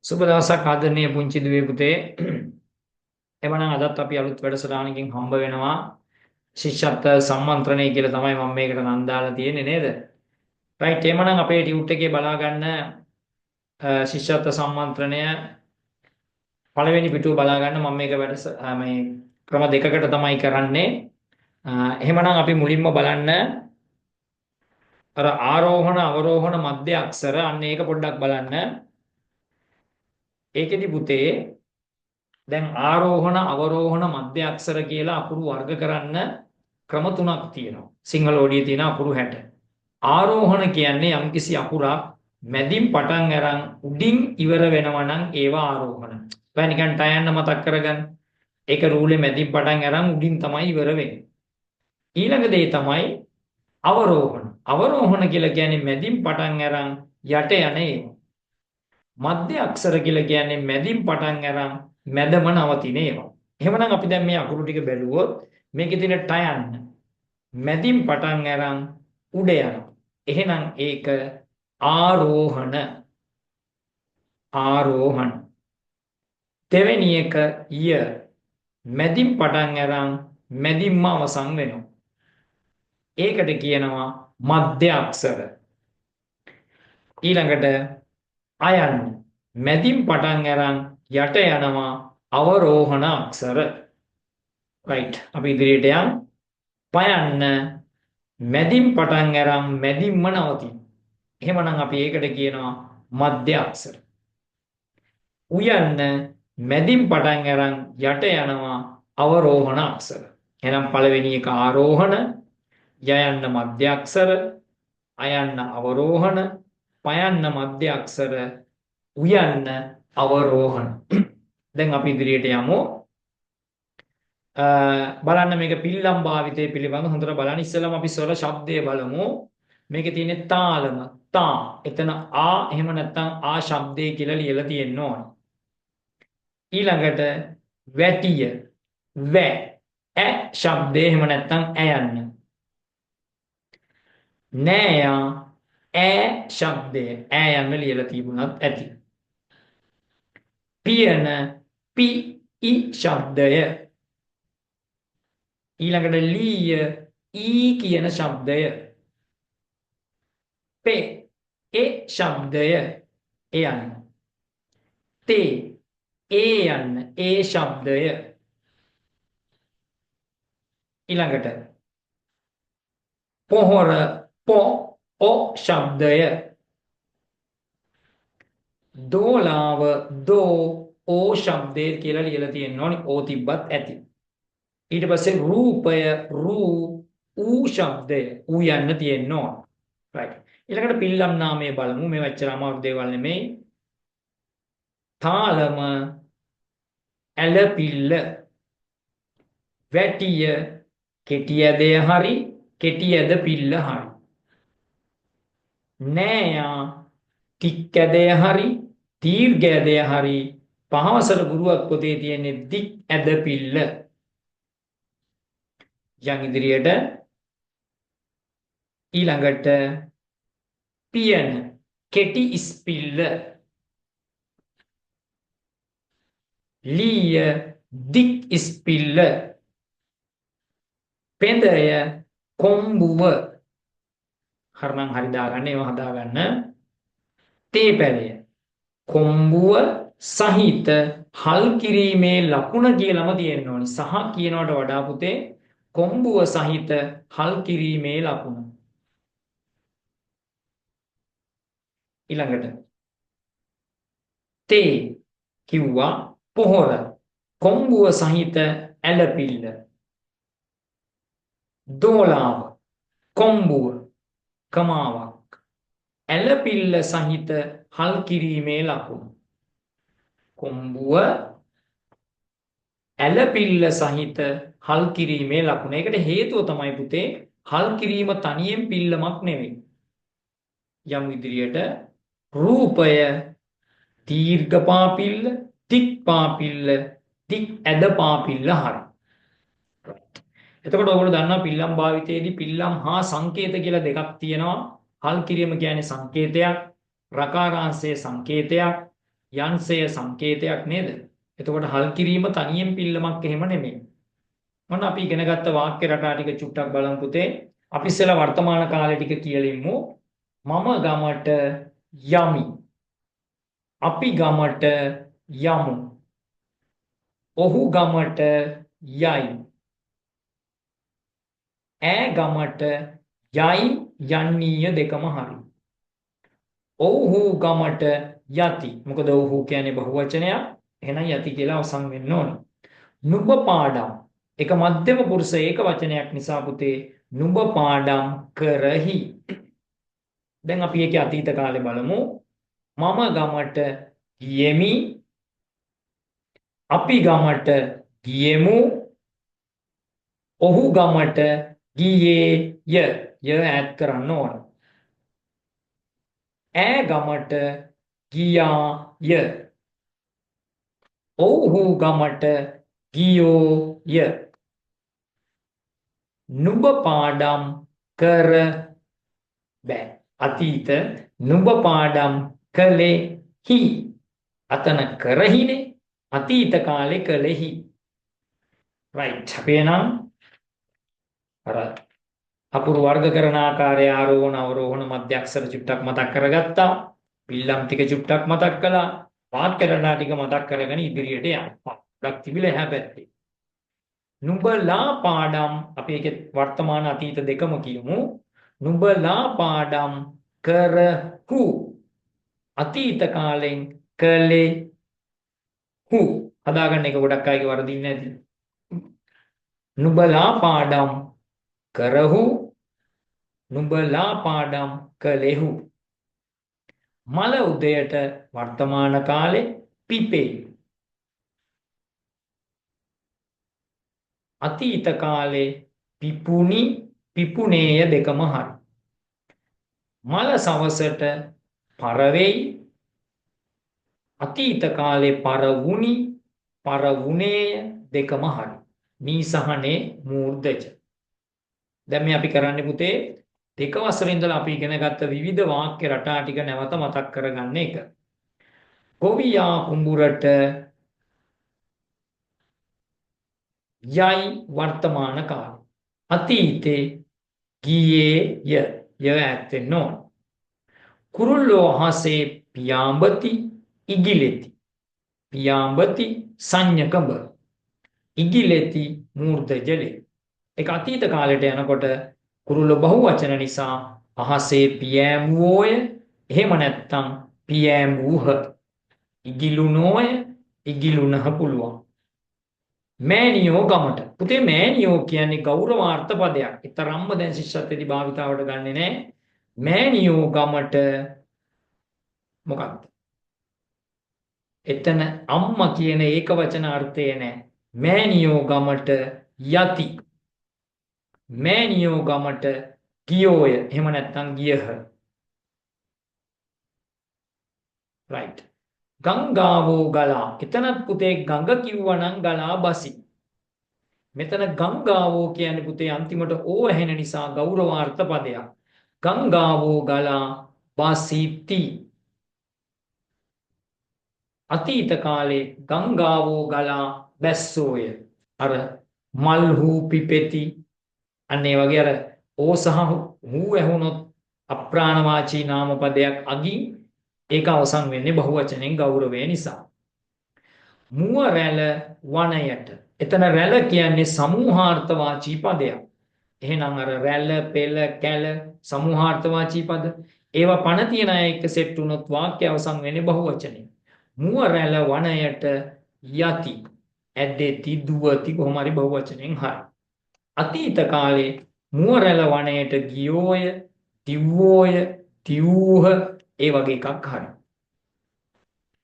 සුබ දවසක් ආදරණීය පුංචි දුවේ පුතේ. එවනම් අදත් අපි අලුත් වැඩසටහනකින් හම්බ වෙනවා. ශිෂ්‍යත්ව සම්මන්ත්‍රණය කියලා තමයි මම මේකට නම් දාලා තියෙන්නේ නේද? රයිට් එමනම් අපේ ටියුට් එකේ බලා ගන්න ශිෂ්‍යත්ව සම්මන්ත්‍රණය පළවෙනි පිටුව බලා ගන්න මම මේක මේ ක්‍රම දෙකකට තමයි කරන්නේ. එහෙමනම් අපි මුලින්ම බලන්න අර ආරෝහණ අවරෝහණ මධ්‍ය අක්ෂර අන්න ඒක පොඩ්ඩක් බලන්න. ඒකෙදි පුතේ දැන් ආරෝහණ අවරෝහණ මධ්‍ය අක්ෂර කියලා අකුරු වර්ග කරන්න ක්‍රම තුනක් තියෙනවා. සිංහල ඕඩියේ තියෙන අකුරු 60. ආරෝහණ කියන්නේ යම්කිසි අකුරක් මැදින් පටන් අරන් උඩින් ඉවර වෙනවා නම් ඒවා ආරෝහණ. බෑ නිකන් ටයන්න මතක් කරගන්න. ඒක රූලේ මැදින් පටන් අරන් උඩින් තමයි ඉවර වෙන්නේ. ඊළඟ දේ තමයි අවරෝහණ. අවරෝහණ කියලා කියන්නේ මැදින් පටන් අරන් යට යන ඒවා. මධ්‍ය අක්ෂර කියලා කියන්නේ මැදින් පටන් අරන් මැදම නවතින ඒවා. එහෙමනම් අපි දැන් මේ අකුරු ටික බැලුවොත් මේකේ තියෙන ටයන්න මැදින් පටන් අරන් උඩ යනවා. එහෙනම් ඒක ආරෝහණ. ආරෝහණ. දෙවෙනි එක ය මැදින් පටන් අරන් මැදින්ම අවසන් වෙනවා. ඒකට කියනවා මධ්‍ය අක්ෂර. ඊළඟට අයන්න මැදින් පටන් අරන් යට යනවා අවරෝහණ අක්ෂර. රයිට් අපි ඉදිරියට යමු. පයන්න මැදින් පටන් අරන් මැදින්ම නවතින. එහෙමනම් අපි ඒකට කියනවා මධ්‍ය අක්ෂර. උයන්න මැදින් පටන් අරන් යට යනවා අවරෝහණ අක්ෂර. එහෙනම් පළවෙනි එක ආරෝහණ, යයන්න මධ්‍ය අක්ෂර, අයන්න අවරෝහණ, පයන්න මධ්‍ය අක්ෂර, උයන්න අවරෝහණ. දැන් අපි ඉදිරියට යමු. බලන්න මේක පිල්ලම් භාවිතය පිළිබඳ හොඳට බලන්න. ඉස්සෙල්ලාම අපි ස්වර ශබ්දය බලමු. මේකේ තියෙන තාලම තා. එතන ආ එහෙම නැත්නම් ආ ශබ්දය කියලා ලියලා තියෙන්න ඕන. ඊළඟට වැටිය වැ ඇ ශබ්දය එහෙම නැත්නම් ඇයන්න. නෑයා ඈ ශබ්දය ඈ යන්න ලියලා තිබුණත් ඇති. පියන පි යි ශබ්දය. ඊළඟට ලීය ඊ කියන ශබ්දය. පේ ඒ ශබ්දය ඒ යන්න. තේ ඒ යන්න ඒ ශබ්දය. ඊළඟට පොහොර පො ඔ ශබ්දය. දෝලාව දෝ ඕ ශබ්දය කියලා ලියලා තියෙන්න ඕනි. ඕ තිබ්බත් ඇති. ඊට පස්සේ රූපය රූ ඌ ශබ්දය ඌ යන්න තියෙන්න ඕන. රයිට්. ඊළඟට පිල්ලම් නාමය බලමු. මේ වච්චර අමාරු දේවල් නෙමෙයි. තාලම ඇලපිල්ල වැටිය කෙටියදය හරි කෙටියද පිල්ල හරි. නෑයා තික්කැදය හරි දීර්ඝයදය හරි පහවසර ගුරුවක් පොතේ තියෙන්නේ දික් ඇද පිල්ල. යන් ඉදිරියට ඊළඟට පියන කෙටි ඉස්පිල්ල. ලීය දික් ඉස්පිල්ල. පෙඳය කොම්බුව. හරනම් හරි දාගන්න ඒවා හදාගන්න. තේපැලය කොම්බුව සහිත හල් කිරීමේ ලකුණ කියලාම තියෙන්න ඕනි. සහ කියනවට වඩා පුතේ කොම්බුව සහිත හල් කිරීමේ ලකුණ. ඊළඟට තේ කිව්වා පොහොර කොම්බුව සහිත ඇලපිල්ල. දෝලාව කොම්බුව කමාවක් ඇලපිල්ල සහිත හල් කිරීමේ ලකුණ. කොම්බුව ඇලපිල්ල සහිත හල් කිරීමේ ලකුණ. ඒකට හේතුව තමයි පුතේ හල් කිරීම තනියෙන් පිල්ලමක් නෙවෙයි. යම් ඉදිරියට රූපය දීර්ඝ පාපිල්ල දික් පාපිල්ල දික් ඇද පාපිල්ල හරි. එතකොට ඔයගොල්ලෝ දන්නවා පිල්ලම් භාවිතයේදී පිල්ලම් හා සංකේත කියලා දෙකක් තියෙනවා. හල් කිරීම කියන්නේ සංකේතයක්, රකාරාංශයේ සංකේතයක්, යන්සය සංකේතයක් නේද? එතකොට හල් කිරීම තනියෙන් පිල්ලමක් එහෙම නෙමෙයි. මොන අපි ඉගෙන ගත්ත වාක්‍ය රටා ටික චුට්ටක් බලමු පුතේ. අපි ඉස්සෙල්ලා වර්තමාන කාලේ ටික කියලා ඉමු. මම ගමට යමි. අපි ගමට යමු. ඔහු ගමට යයි. ඈ ගමට යයි යන්නීය දෙකම හරි. ඔව්හු ගමට යති. මොකද ඔව්හු කියන්නේ බහුවචනයක්. එහෙනම් යති කියලා අවසන් වෙන්න ඕන. නුඹ පාඩම් එක මධ්‍යම පුරුෂ ඒක වචනයක් නිසා පුතේ නුඹ පාඩම් කරහි. දැන් අපි ඒකේ අතීත කාලේ බලමු. මම ගමට ගියෙමි. අපි ගමට ගියෙමු. ඔහු ගමට ගියේය. ය ඈඩ් කරන්න ඕන. ඈ ගමට ගියාය. ඔව්හු ගමට ගියෝය. නුඹ පාඩම් කර බෑ. අතීත නුඹ පාඩම් කළෙහි. අතන කරහිනේ. අතීත කාලේ කළෙහි. රයිට්. අපි එනම් අර අකුරු වර්ග කරන ආකාරය ආරෝහණ අවරෝහණ මධ්‍ය අක්ෂර චුට්ටක් මතක් කරගත්තා. පිල්ලම් ටික චුට්ටක් මතක් කළා. වාක්‍ය රටා ටික මතක් කරගෙන ඉදිරියට යන්න. ගොඩක් තිබිලා එහා පැත්තේ. නුඹලා පාඩම් අපි ඒකේ වර්තමාන අතීත දෙකම කියමු. නුඹලා පාඩම් කරහු. අතීත කාලෙන් කළෙහු. හදාගන්න එක ගොඩක් අයගේ වරදින්නේ නැති. නුඹලා පාඩම් කරහු. නුඹලා පාඩම් කළෙහු. මල උදයට වර්තමාන කාලේ පිපේ. අතීත කාලේ පිපුනි පිපුනේය දෙකම හරි. මල සවසට පරවෙයි. අතීත කාලේ පරවුනි පරවුනේය දෙකම හරි. නී සහනේ මූර්ධජ. දැන් මේ අපි කරන්නේ පුතේ දෙක වසරේ ඉඳලා අපි ඉගෙන ගත්ත විවිධ වාක්‍ය රටා ටික නැවත මතක් කරගන්න එක. ගොවියා කුඹුරට යයි වර්තමාන කාලේ. අතීතේ ගියේය. ය ඇත්තෙන්න ඕන. කුරුල්ලෝ අහසේ පියාඹති ඉගිලෙති. පියාඹති සංඥකඹ. ඉගිලෙති මූර්ධජලේ. ඒක අතීත කාලයට යනකොට කුරුල්ල බහුවචන නිසා අහසේ පියෑඹුවෝය. එහෙම නැත්නම් පියෑඹුහ. ඉගිලුනෝය ඉගිලුනහ පුළුවන්. මෑණියෝ ගමට. පුතේ මෑණියෝ කියන්නේ ගෞරවාර්ථ පදයක්. ඊතරම්ම දැන් ශිෂ්‍යත්වයේදී භාවිතාවට ගන්නෙ නෑ. මෑණියෝ ගමට මොකක්ද? එතන අම්මා කියන ඒක වචන අර්ථය නෑ. මෑණියෝ ගමට යති. මෑණියෝ ගමට ගියෝය. එහෙම නැත්නම් ගියහ. right. ගංගාවෝ ගලා. එතනත් පුතේ ගඟ කිව්වනම් ගලා බසි. මෙතන ගංගාවෝ කියන්නේ පුතේ අන්තිමට ඕ ඇහෙන නිසා ගෞරවාර්ථ පදයක්. ගංගාවෝ ගලා බසිති. අතීත කාලේ ගංගාවෝ ගලා බැස්සෝය. අර මල්හු පිපෙති. අන්න ඒ වගේ අර ඕ සහ හූ ඇහුනොත් අප්‍රාණවාචී නාම පදයක් අගින් ඒක අවසන් වෙන්නේ බහුවචනෙන් ගෞරවය නිසා. මුව රැළ වනයට. එතන රැළ කියන්නේ සමූහාර්ථවාචී පදයක්. එහෙනම් අර රැළ, පෙළ, කැළ සමූහාර්ථවාචී පද. ඒවා පණ තියන අය එක්ක සෙට් වුණොත් වාක්‍ය අවසන් වෙන්නේ බහුවචනෙන්. මුව රැළ වනයට යති. ඇදෙති, දුවති කොහොම හරි බහුවචනෙන් හරි. අතීත කාලේ මුව රැළ වනයට ගියෝය, තිව්වෝය, තිව්වූහ ඒ වගේ එකක් හරි.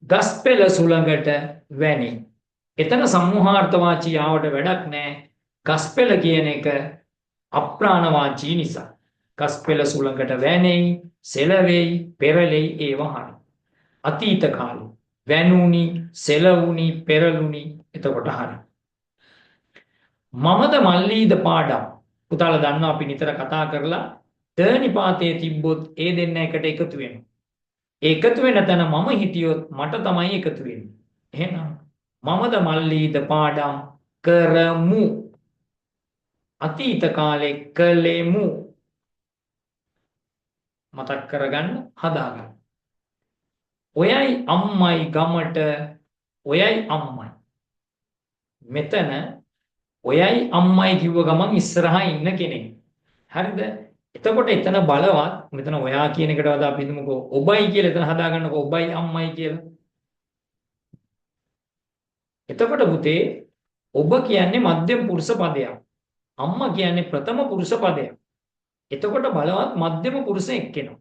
ගස්පෙළ සුළඟට වැනි. එතන සමූහාර්ථවාචී ආවට වැඩක් නැහැ. ගස්පෙළ කියන එක අප්‍රාණවාචී නිසා. ගස්පෙළ සුළඟට වැනෙයි, සෙලවෙයි, පෙරලෙයි ඒවා හරි. අතීත කාලේ වැනුනි, සෙලවුනි, පෙරළුනි එතකොට හරි. මමද මල්ලීද පාඩම්. පුතාලා දන්නවා අපි නිතර කතා කරලා ද නිපාතයේ තිබ්බොත් ඒ දෙන්න එකට එකතු වෙනවා. එකතු වෙන තැන මම හිටියොත් මට තමයි එකතු වෙන්නේ. එහෙනම් මමද මල්ලීද පාඩම් කරමු. අතීත කාලේ කළෙමු. මතක් කරගන්න හදාගන්න. ඔයයි අම්මයි ගමට ඔයයි අම්මයි. මෙතන ඔයයි අම්මයි කිව්ව ගමන් ඉස්සරහා ඉන්න කෙනෙක්. හරිද? එතකොට එතන බලවත් මෙතන ඔයා කියන එකට වඩා අපි හිතමුකෝ ඔබයි කියලා එතන හදාගන්නකෝ ඔබයි අම්මයි කියලා. එතකොට පුතේ ඔබ කියන්නේ මධ්‍යම පුරුෂ පදයක්. අම්මා කියන්නේ ප්‍රථම පුරුෂ පදයක්. එතකොට බලවත් මධ්‍යම පුරුෂ එක්කෙනා.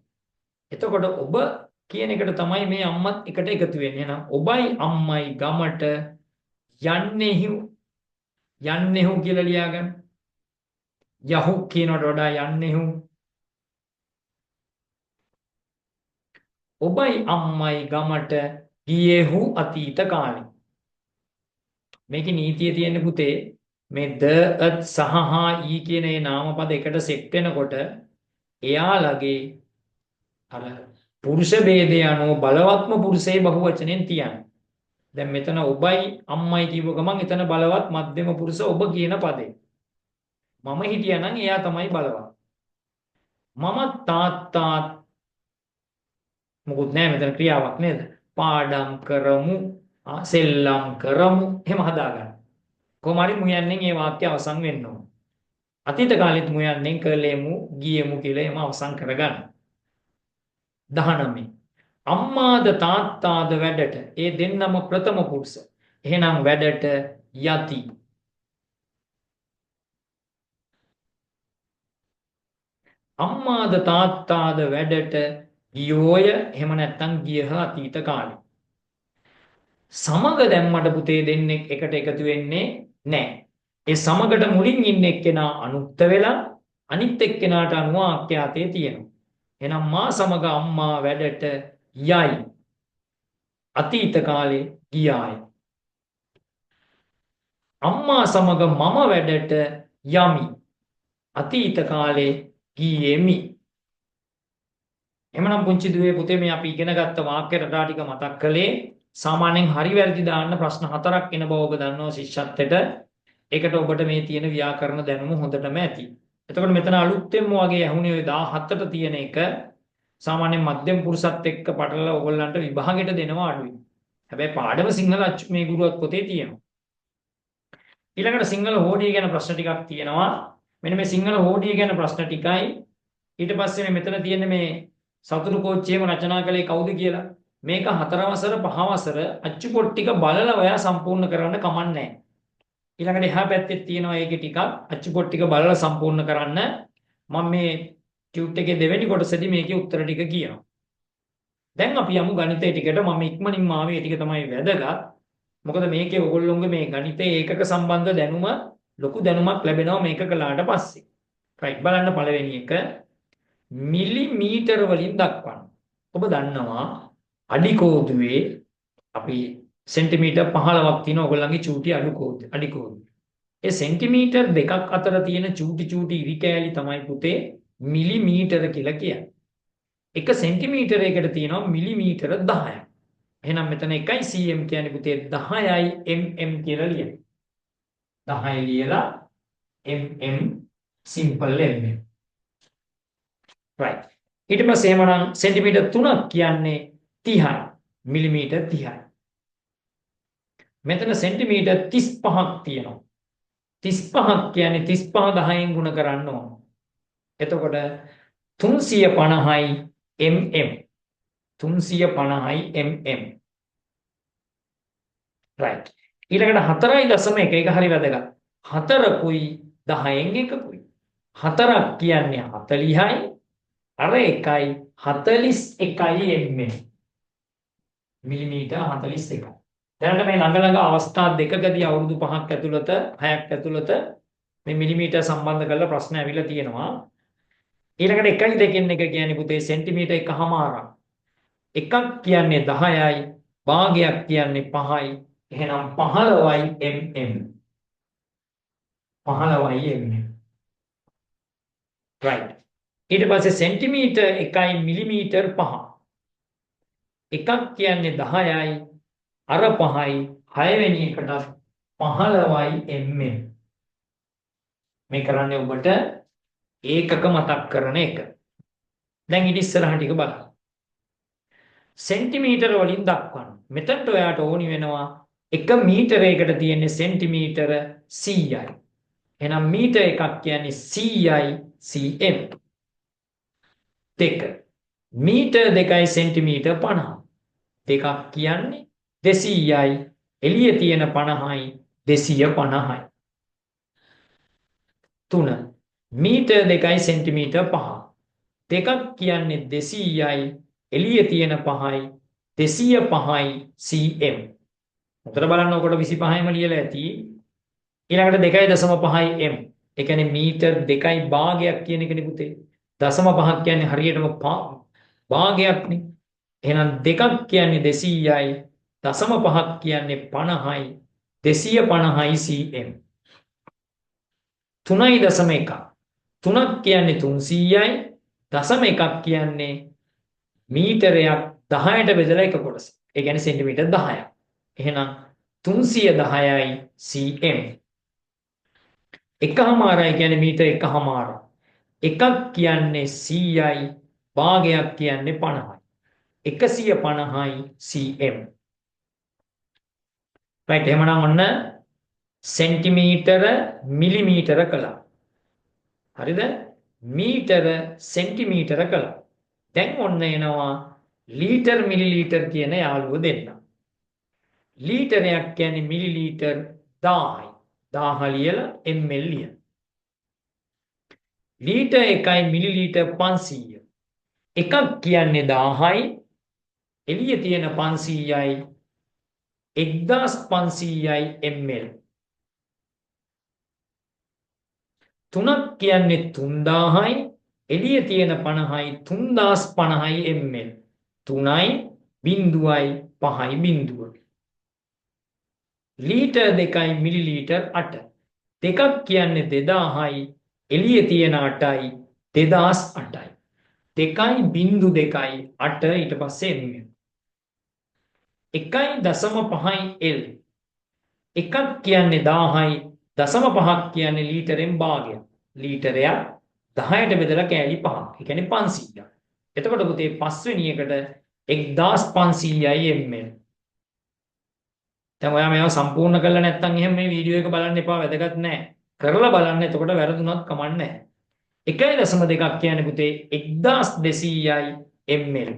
එතකොට ඔබ කියන එකට තමයි මේ අම්මත් එකට එකතු වෙන්නේ. එහෙනම් ඔබයි අම්මයි ගමට යන්නේහු කියලා ලියාගන්න. යහු කියනකට වඩා යන්නේහු. ඔබයි අම්මයි ගමට ගියේහු අතීත කාලේ. මේකේ නීතිය තියෙන්නේ පුතේ මේ ද අත් සහ හා ඊ කියන මේ නාමපද එකට සෙට් වෙනකොට එයාලගේ අර පුරුෂ ભેදය අනුව බලවත්ම පුරුෂේ බහුවචනෙන් තියන්නේ. දැන් මෙතන ඔබයි අම්මයි කියව ගමන් එතන බලවත් මධ්‍යම පුරුෂ ඔබ කියන පදේ. මම හිටියානම් එයා තමයි බලවත්. මම තාත්තාත් මොකුත් නෑ මෙතන ක්‍රියාවක් නේද? පාඩම් කරමු, සෙල්ලම් කරමු එහෙම හදාගන්න. කොහොම හරි මුයන්නේ මේ වාක්‍ය අවසන් වෙන්න ඕන. අතීත කාලෙත් මුයන්නේ කළෙමු, ගියෙමු කියලා එහෙම අවසන් කරගන්න. 19 අම්මාද තාත්තාද වැඩට ඒ දෙන්නම ප්‍රථම පුරුෂ. එහෙනම් වැඩට යති. අම්මාද තාත්තාද වැඩට ගියෝය එහෙම නැත්නම් ගියහ අතීත කාලේ. සමග දැම්මට පුතේ දෙන්නෙක් එකට එකතු වෙන්නේ නැහැ. ඒ සමගට මුලින් ඉන්න එක්කෙනා අනුක්ත වෙලා අනිත් එක්කෙනාට අනුව ආඛ්‍යාතේ තියෙනවා. එහෙනම් මා සමග අම්මා වැඩට යයි. අතීත කාලේ ගියාය. අම්මා සමග මම වැඩට යමි. අතීත කාලේ ගියෙමි. එමනම් පුංචි දුවේ පුතේ මේ අපි ඉගෙන ගත්ත වාක්‍ය රටා ටික මතක් කළේ සාමාන්‍යයෙන් හරි වැරදි දාන්න ප්‍රශ්න 4ක් එන බව ඔබ දන්නවා ශිෂ්‍යත්වයට. ඒකට ඔබට මේ තියෙන ව්‍යාකරණ දැනුම හොඳටම ඇති. එතකොට මෙතන අලුත්ෙන්ම වගේ ඇහුනේ ඔය 17ට තියෙන එක සාමාන්‍යයෙන් මධ්‍යම පුරුෂත් එක්ක පටලලා ඔයගොල්ලන්ට විභාගෙට දෙනවා අඩුයි. හැබැයි පාඩම සිංහල අච්චු මේ ගුරුවත් පොතේ තියෙනවා. ඊළඟට සිංහල හෝඩිය ගැන ප්‍රශ්න ටිකක් තියෙනවා. මෙන්න මේ සිංහල හෝඩිය ගැන ප්‍රශ්න ටිකයි. ඊට පස්සේ මෙතන තියෙන මේ සතුරු කෝච්චියම රචනා කළේ කවුද කියලා. මේක 4 වසර 5 වසර අච්චු පොත් ටික බලලා ඔයා සම්පූර්ණ කරන්න කමක් නැහැ. ඊළඟට එහා පැත්තේ තියෙනවා ඒකේ ටිකක් අච්චු පොත් ටික බලලා සම්පූර්ණ කරන්න. මම මේ ටියුට් එකේ දෙවෙනි කොටසේදී මේකේ උත්තර ටික කියනවා. දැන් අපි යමු ගණිතයේ ටිකට. මම ඉක්මනින්ම ආවේ ටික තමයි වැදගත්. මොකද මේකේ ඔයගොල්ලෝගේ මේ ගණිතයේ ඒකක සම්බන්ධ දැනුම ලොකු දැනුමක් ලැබෙනවා මේක කළාට පස්සේ. රයිට් බලන්න පළවෙනි එක මිලිමීටර වලින් දක්වන්න. ඔබ දන්නවා අඩි කෝදුවේ අපි සෙන්ටිමීටර් 15ක් තියෙන ඔයගොල්ලන්ගේ චූටි අඩි කෝදුව. ඒ සෙන්ටිමීටර් දෙකක් අතර තියෙන චූටි චූටි ඉරි කෑලි තමයි පුතේ මිලිමීටර කියලා කියන්නේ. එක සෙන්ටිමීටරයකට තියෙනවා මිලිමීටර 10ක්. එහෙනම් මෙතන 1යි cm කියන්නේ පුතේ 10යි mm කියලා ලියන්න. 10 ලියලා mm simple mm. right. ඊට පස්සේ එහෙමනම් සෙන්ටිමීටර් 3ක් කියන්නේ 30යි. මිලිමීටර් 30යි. මෙතන සෙන්ටිමීටර් 35ක් තියෙනවා. 35ක් කියන්නේ 35 10න් ගුණ කරන්න ඕන. එතකොට 350යි mm. 350යි mm. right. ඊළඟට 4.1 ඒක හරි වැදගත්. 4කුයි 10න් එකකුයි. 4ක් කියන්නේ 40යි. අර එකයි 41යි mm. මිලිමීටර් 41. දැනට මේ ළඟ ළඟ අවස්ථා දෙකකදී අවුරුදු 5ක් ඇතුළත 6ක් ඇතුළත මේ මිලිමීටර් සම්බන්ධ කරලා ප්‍රශ්න ඇවිල්ලා තියෙනවා. ඊළඟට 1යි 2කින් එක කියන්නේ පුතේ සෙන්ටිමීටර් 1/2. එකක් කියන්නේ 10යි භාගයක් කියන්නේ 5යි. එහෙනම් 15යි mm. 15යි mm. right. ඊට පස්සේ සෙන්ටිමීටර් 1යි මිලිමීටර් 5. එකක් කියන්නේ 10යි අර 5යි 6 වෙනි එකටත් 15යි ml. මේ කරන්නේ ඔබට ඒකක මතක් කරන එක. දැන් ඊට ඉස්සරහ ටික බලන්න. සෙන්ටිමීටර වලින් දක්වන්න. මෙතනට ඔයාට ඕනි වෙනවා 1 මීටරයකට තියෙන සෙන්ටිමීටර 100යි. එහෙනම් මීටර එකක් කියන්නේ 100යි cm. දෙක මීටර 2යි සෙන්ටිමීටර 50. දෙකක් කියන්නේ 200යි එළියේ තියෙන 50යි 250යි. 3 මීටර 2යි සෙන්ටිමීටර 5. දෙකක් කියන්නේ 200යි එළියේ තියෙන 5යි 205යි cm. උතර බලන්න ඔකට 25යිම ලියලා ඇති. ඊළඟට 2.5යි m. ඒ කියන්නේ මීටර් 2යි භාගයක් කියන එකනේ පුතේ. 0.5ක් කියන්නේ හරියටම භාගයක්නේ. එහෙනම් දෙකක් කියන්නේ 200යි 0.5ක් කියන්නේ 50යි 250යි cm. 3.1 3ක් කියන්නේ 300යි 0.1ක් කියන්නේ මීටරයක් 10ට බෙදලා එක කොටස. ඒ කියන්නේ සෙන්ටිමීටර් 10ක්. එහෙනම් 310යි cm. එකහමාරයි කියන්නේ මීටර එකහමාරයි. එකක් කියන්නේ 100යි භාගයක් කියන්නේ 50යි. 150යි cm. right එහෙමනම් ඔන්න සෙන්ටිමීටර මිලිමීටර කළා. හරිද? මීටර සෙන්ටිමීටර කළා. දැන් ඔන්න එනවා ලීටර් මිලිලීටර් කියන යාළුවෝ දෙන්න. ලීටරයක් කියන්නේ මිලිලීටර් 1000යි. 1000 ලියලා ml ලියන. ලීටර් එකයි මිලිලීටර් 500. එකක් කියන්නේ 1000යි එළියේ තියෙන 500යි 1500යි ml. තුනක් කියන්නේ 3000යි එළියේ තියෙන 50යි 3050යි ml. 3යි බිංදුවයි 5යි බිංදුව. ලීටර් 2යි මිලිලීටර් 8. දෙකක් කියන්නේ 2000යි එළියේ තියෙන 8යි 2008යි. 2.2යි 8 ඊට පස්සේ ml. 1.5යි L. එකක් කියන්නේ 1000යි 0.5ක් කියන්නේ ලීටරෙන් භාගයක්. ලීටරයක් 10ට බෙදලා කෑලි 5ක්. ඒ කියන්නේ 500ක්. එතකොට පුතේ පස්වෙනි එකට 1500යි ml. දැන් ඔයා මේවා සම්පූර්ණ කරලා නැත්නම් එහෙම මේ වීඩියෝ එක බලන්න එපා වැදගත් නැහැ. කරලා බලන්න එතකොට වැරදුනත් කමක් නැහැ. 1.2ක් කියන්නේ පුතේ 1200යි ml.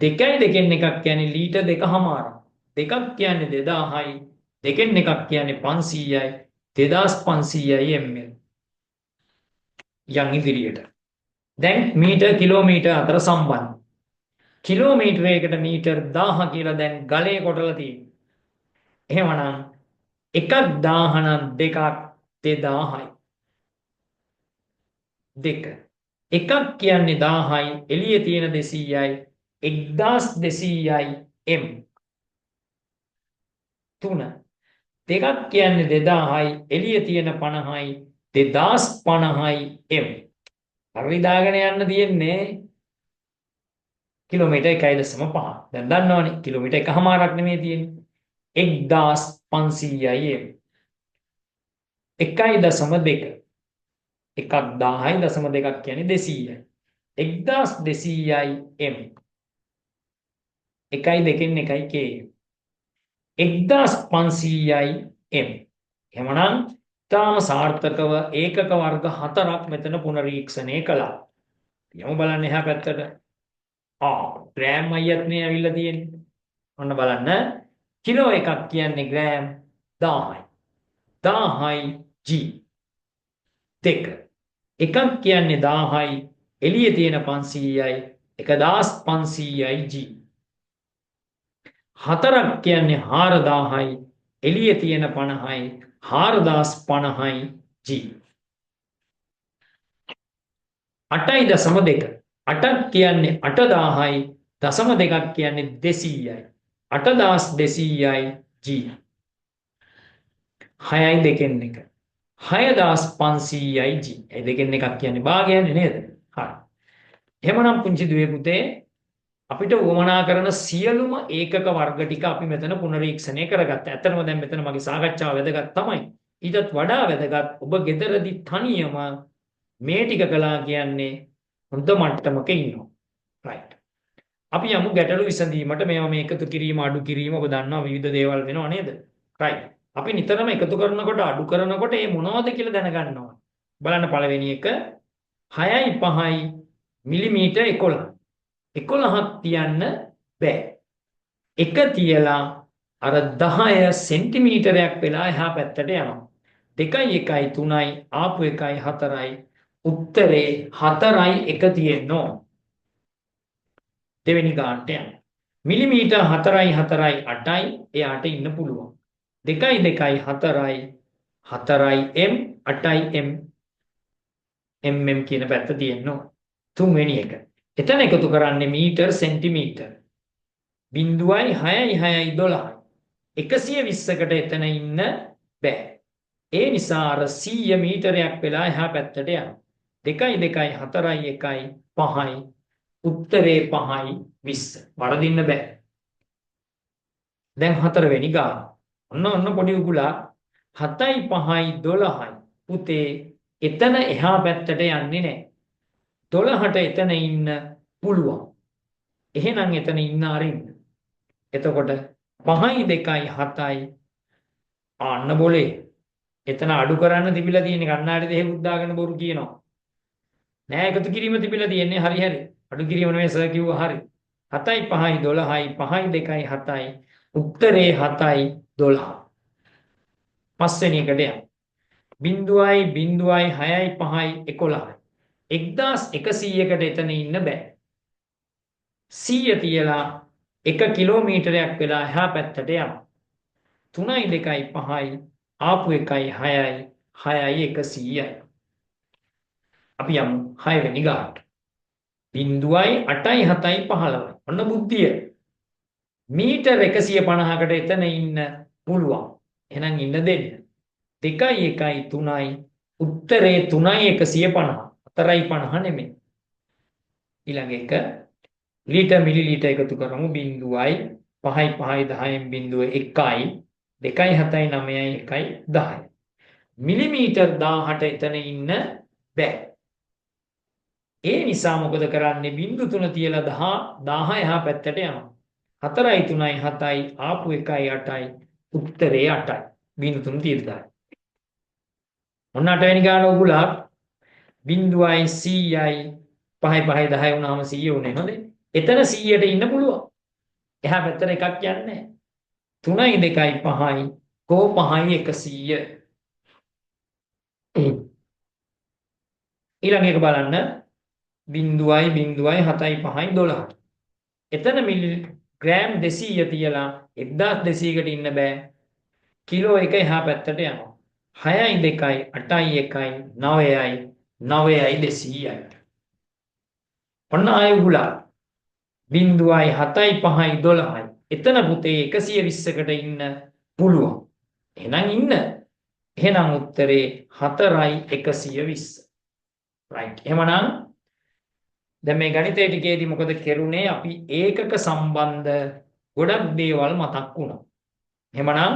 2.2 එකක් කියන්නේ ලීටර් 2.5. දෙකක් කියන්නේ 2000යි. දෙකෙන් එකක් කියන්නේ 500යි 2500යි ml. යන් ඉදිරියට. දැන් මීටර් කිලෝමීටර් අතර සම්බන්ධ. කිලෝමීටරයකට මීටර් 1000 කියලා දැන් ගලේ කොටලා තියෙනවා. එහෙමනම් එකක් 1000 නම් දෙකක් 2000යි. දෙක. එකක් කියන්නේ 1000යි එළියේ තියෙන 200යි 1200යි m. 3. දෙකක් කියන්නේ 2000යි එළියේ තියෙන 50යි 2050යි m. හරි දාගෙන යන්න තියෙන්නේ කිලෝමීටර් 1.5. දැන් දන්නවනේ කිලෝමීටර් එකමාරක් නෙමෙයි තියෙන්නේ. 1500යි m. 1.2. එකක් 1000යි 0.2ක් කියන්නේ 200යි. 1200යි m. 1.2න් 1යි k. 1500යි m. එහෙමනම් තාම සාර්ථකව ඒකක වර්ග 4ක් මෙතන පුනරීක්ෂණය කළා. යමු බලන්න එහා පැත්තට. ග්‍රෑම් අයියත් නේ ඇවිල්ලා තියෙන්නේ. ඔන්න බලන්න කිලෝ එකක් කියන්නේ ග්‍රෑම් 1000යි. 1000යි g. 2. එකක් කියන්නේ 1000යි එළියේ තියෙන 500යි 1500යි g. 4ක් කියන්නේ 4000යි එළියේ තියෙන 50යි 4050යි g. 8.2. 8ක් කියන්නේ 8000යි 0.2ක් කියන්නේ 200යි 8200යි g. 6යි දෙකෙන් එක 6500යි g. ඒ දෙකෙන් එකක් කියන්නේ භාගයනේ නේද? හරි. එහෙමනම් පුංචි දුවේ පුතේ අපිට වමනා කරන සියලුම ඒකක වර්ග ටික අපි මෙතන පුනරීක්ෂණය කරගත්තා. ඇත්තටම දැන් මෙතන මගේ සාකච්ඡාව වැදගත් තමයි. ඊටත් වඩා වැදගත් ඔබ ගෙදරදී තනියම මේ ටික කළා කියන්නේ හොඳ මට්ටමක ඉන්නවා. right. අපි යමු ගැටලු විසඳීමට. මේවා මේ එකතු කිරීම අඩු කිරීම ඔබ දන්නවා විවිධ දේවල් වෙනව නේද? right. අපි නිතරම එකතු කරනකොට අඩු කරනකොට මේ මොනවද කියලා දැනගන්න ඕන. බලන්න පළවෙනි එක 6යි 5යි මිලිමීටර් 11. 11ක් තියන්න බෑ. එක තියලා අර 10 සෙන්ටිමීටරයක් වෙලා එහා පැත්තට යනවා. 2යි 1යි 3යි ආපු 1යි 4යි උත්තරේ 4යි 1 තියෙන්න ඕන. දෙවෙනි ගානට යන්න. මිලිමීටර් 4යි 4යි 8යි එයාට ඉන්න පුළුවන්. 2යි 2යි 4යි 4යි m 8යි m mm කියන පැත්ත තියෙන්න ඕන. තුන්වෙනි එක. එතන එකතු කරන්නේ මීටර් සෙන්ටිමීටර්. 0යි 6යි 6යි 12යි. 120කට එතන ඉන්න බෑ. ඒ නිසා අර 100 මීටරයක් වෙලා එහා පැත්තට යනවා. 2යි 2යි 4යි 1යි 5යි උත්තරේ 5යි 20. වරදින්න බෑ. දැන් හතරවෙනි ගාන. ඔන්න පොඩි උගුලා 7යි 5යි 12යි. පුතේ එතන එහා පැත්තට යන්නේ නැහැ. 12ට එතන ඉන්න පුළුවන්. එහෙනම් එතන ඉන්න අරින්න. එතකොට 5යි 2යි 7යි ආන්න બોලේ. එතන අඩු කරන්න තිබිලා තියෙන්නේ කන්නාඩි දෙහෙ උද්දාගෙන බොරු කියනවා. නෑ එකතු කිරීම තිබිලා තියෙන්නේ හරි හරි. අඩු කිරීම නෙමෙයි සර් කිව්වා හරි. 7යි 5යි 12යි 5යි 2යි 7යි උත්තරේ 7යි 12. පස්වෙනි එකට යන්න. 0යි 0යි 6යි 5යි 11යි. 1100කට එතන ඉන්න බෑ. 100 තියලා 1 කිලෝමීටරයක් වෙලා එහා පැත්තට යනවා. 3යි 2යි 5යි ආපු 1යි 6යි 6යි 100යි. අපි යමු 6 වෙනි ගානට. 0යි 8යි 7යි 15යි. ඔන්න බුද්ධිය. මීටර් 150කට එතන ඉන්න පුළුවන්. එහෙනම් ඉන්න දෙන්න. 2යි 1යි 3යි උත්තරේ 3යි 150. 4යි 50 නෙමෙයි. ඊළඟ එක ලීටර් මිලිලීටර් එකතු කරමු 0යි 5යි 5යි 10න් 1යි 2යි 7යි 9යි 1යි 10යි. මිලිමීටර් 1000ට එතන ඉන්න බෑ. ඒ නිසා මොකද කරන්නේ 0.3 තියලා 1000 එහා පැත්තට යනවා. 4යි 3යි 7යි ආපු 1යි 8යි උත්තරේ 8යි. 0.3 තියලා. ඔන්න 8 වෙනි ගාන උගුලා 0යි 100යි 5යි 5යි 10යි වුණාම 100 උනේ නේද? එතන 100ට ඉන්න පුළුවන්. එහා පැත්තට එකක් යන්නේ නැහැ. 3යි 2යි 5යි කෝ 5යි 100. ඊළඟ එක බලන්න 0යි 0යි 7යි 5යි 12. එතන මිලිග්‍රෑම් 200 තියලා 1200කට ඉන්න බෑ. කිලෝ එක එහා පැත්තට යනවා. 6යි 2යි 8යි 1යි 9යි 9යි 200යි. ඔන්න ආයෙ උගුලා 0යි 7යි 5යි 12යි. එතන පුතේ 120කට ඉන්න පුළුවන්. එහෙනම් ඉන්න. එහෙනම් උත්තරේ 4යි 120. right. එහෙමනම් දැන් මේ ගණිතයේ ටිකේදී මොකද කෙරුණේ? අපි ඒකක සම්බන්ධ ගොඩක් දේවල් මතක් වුණා. එහෙමනම්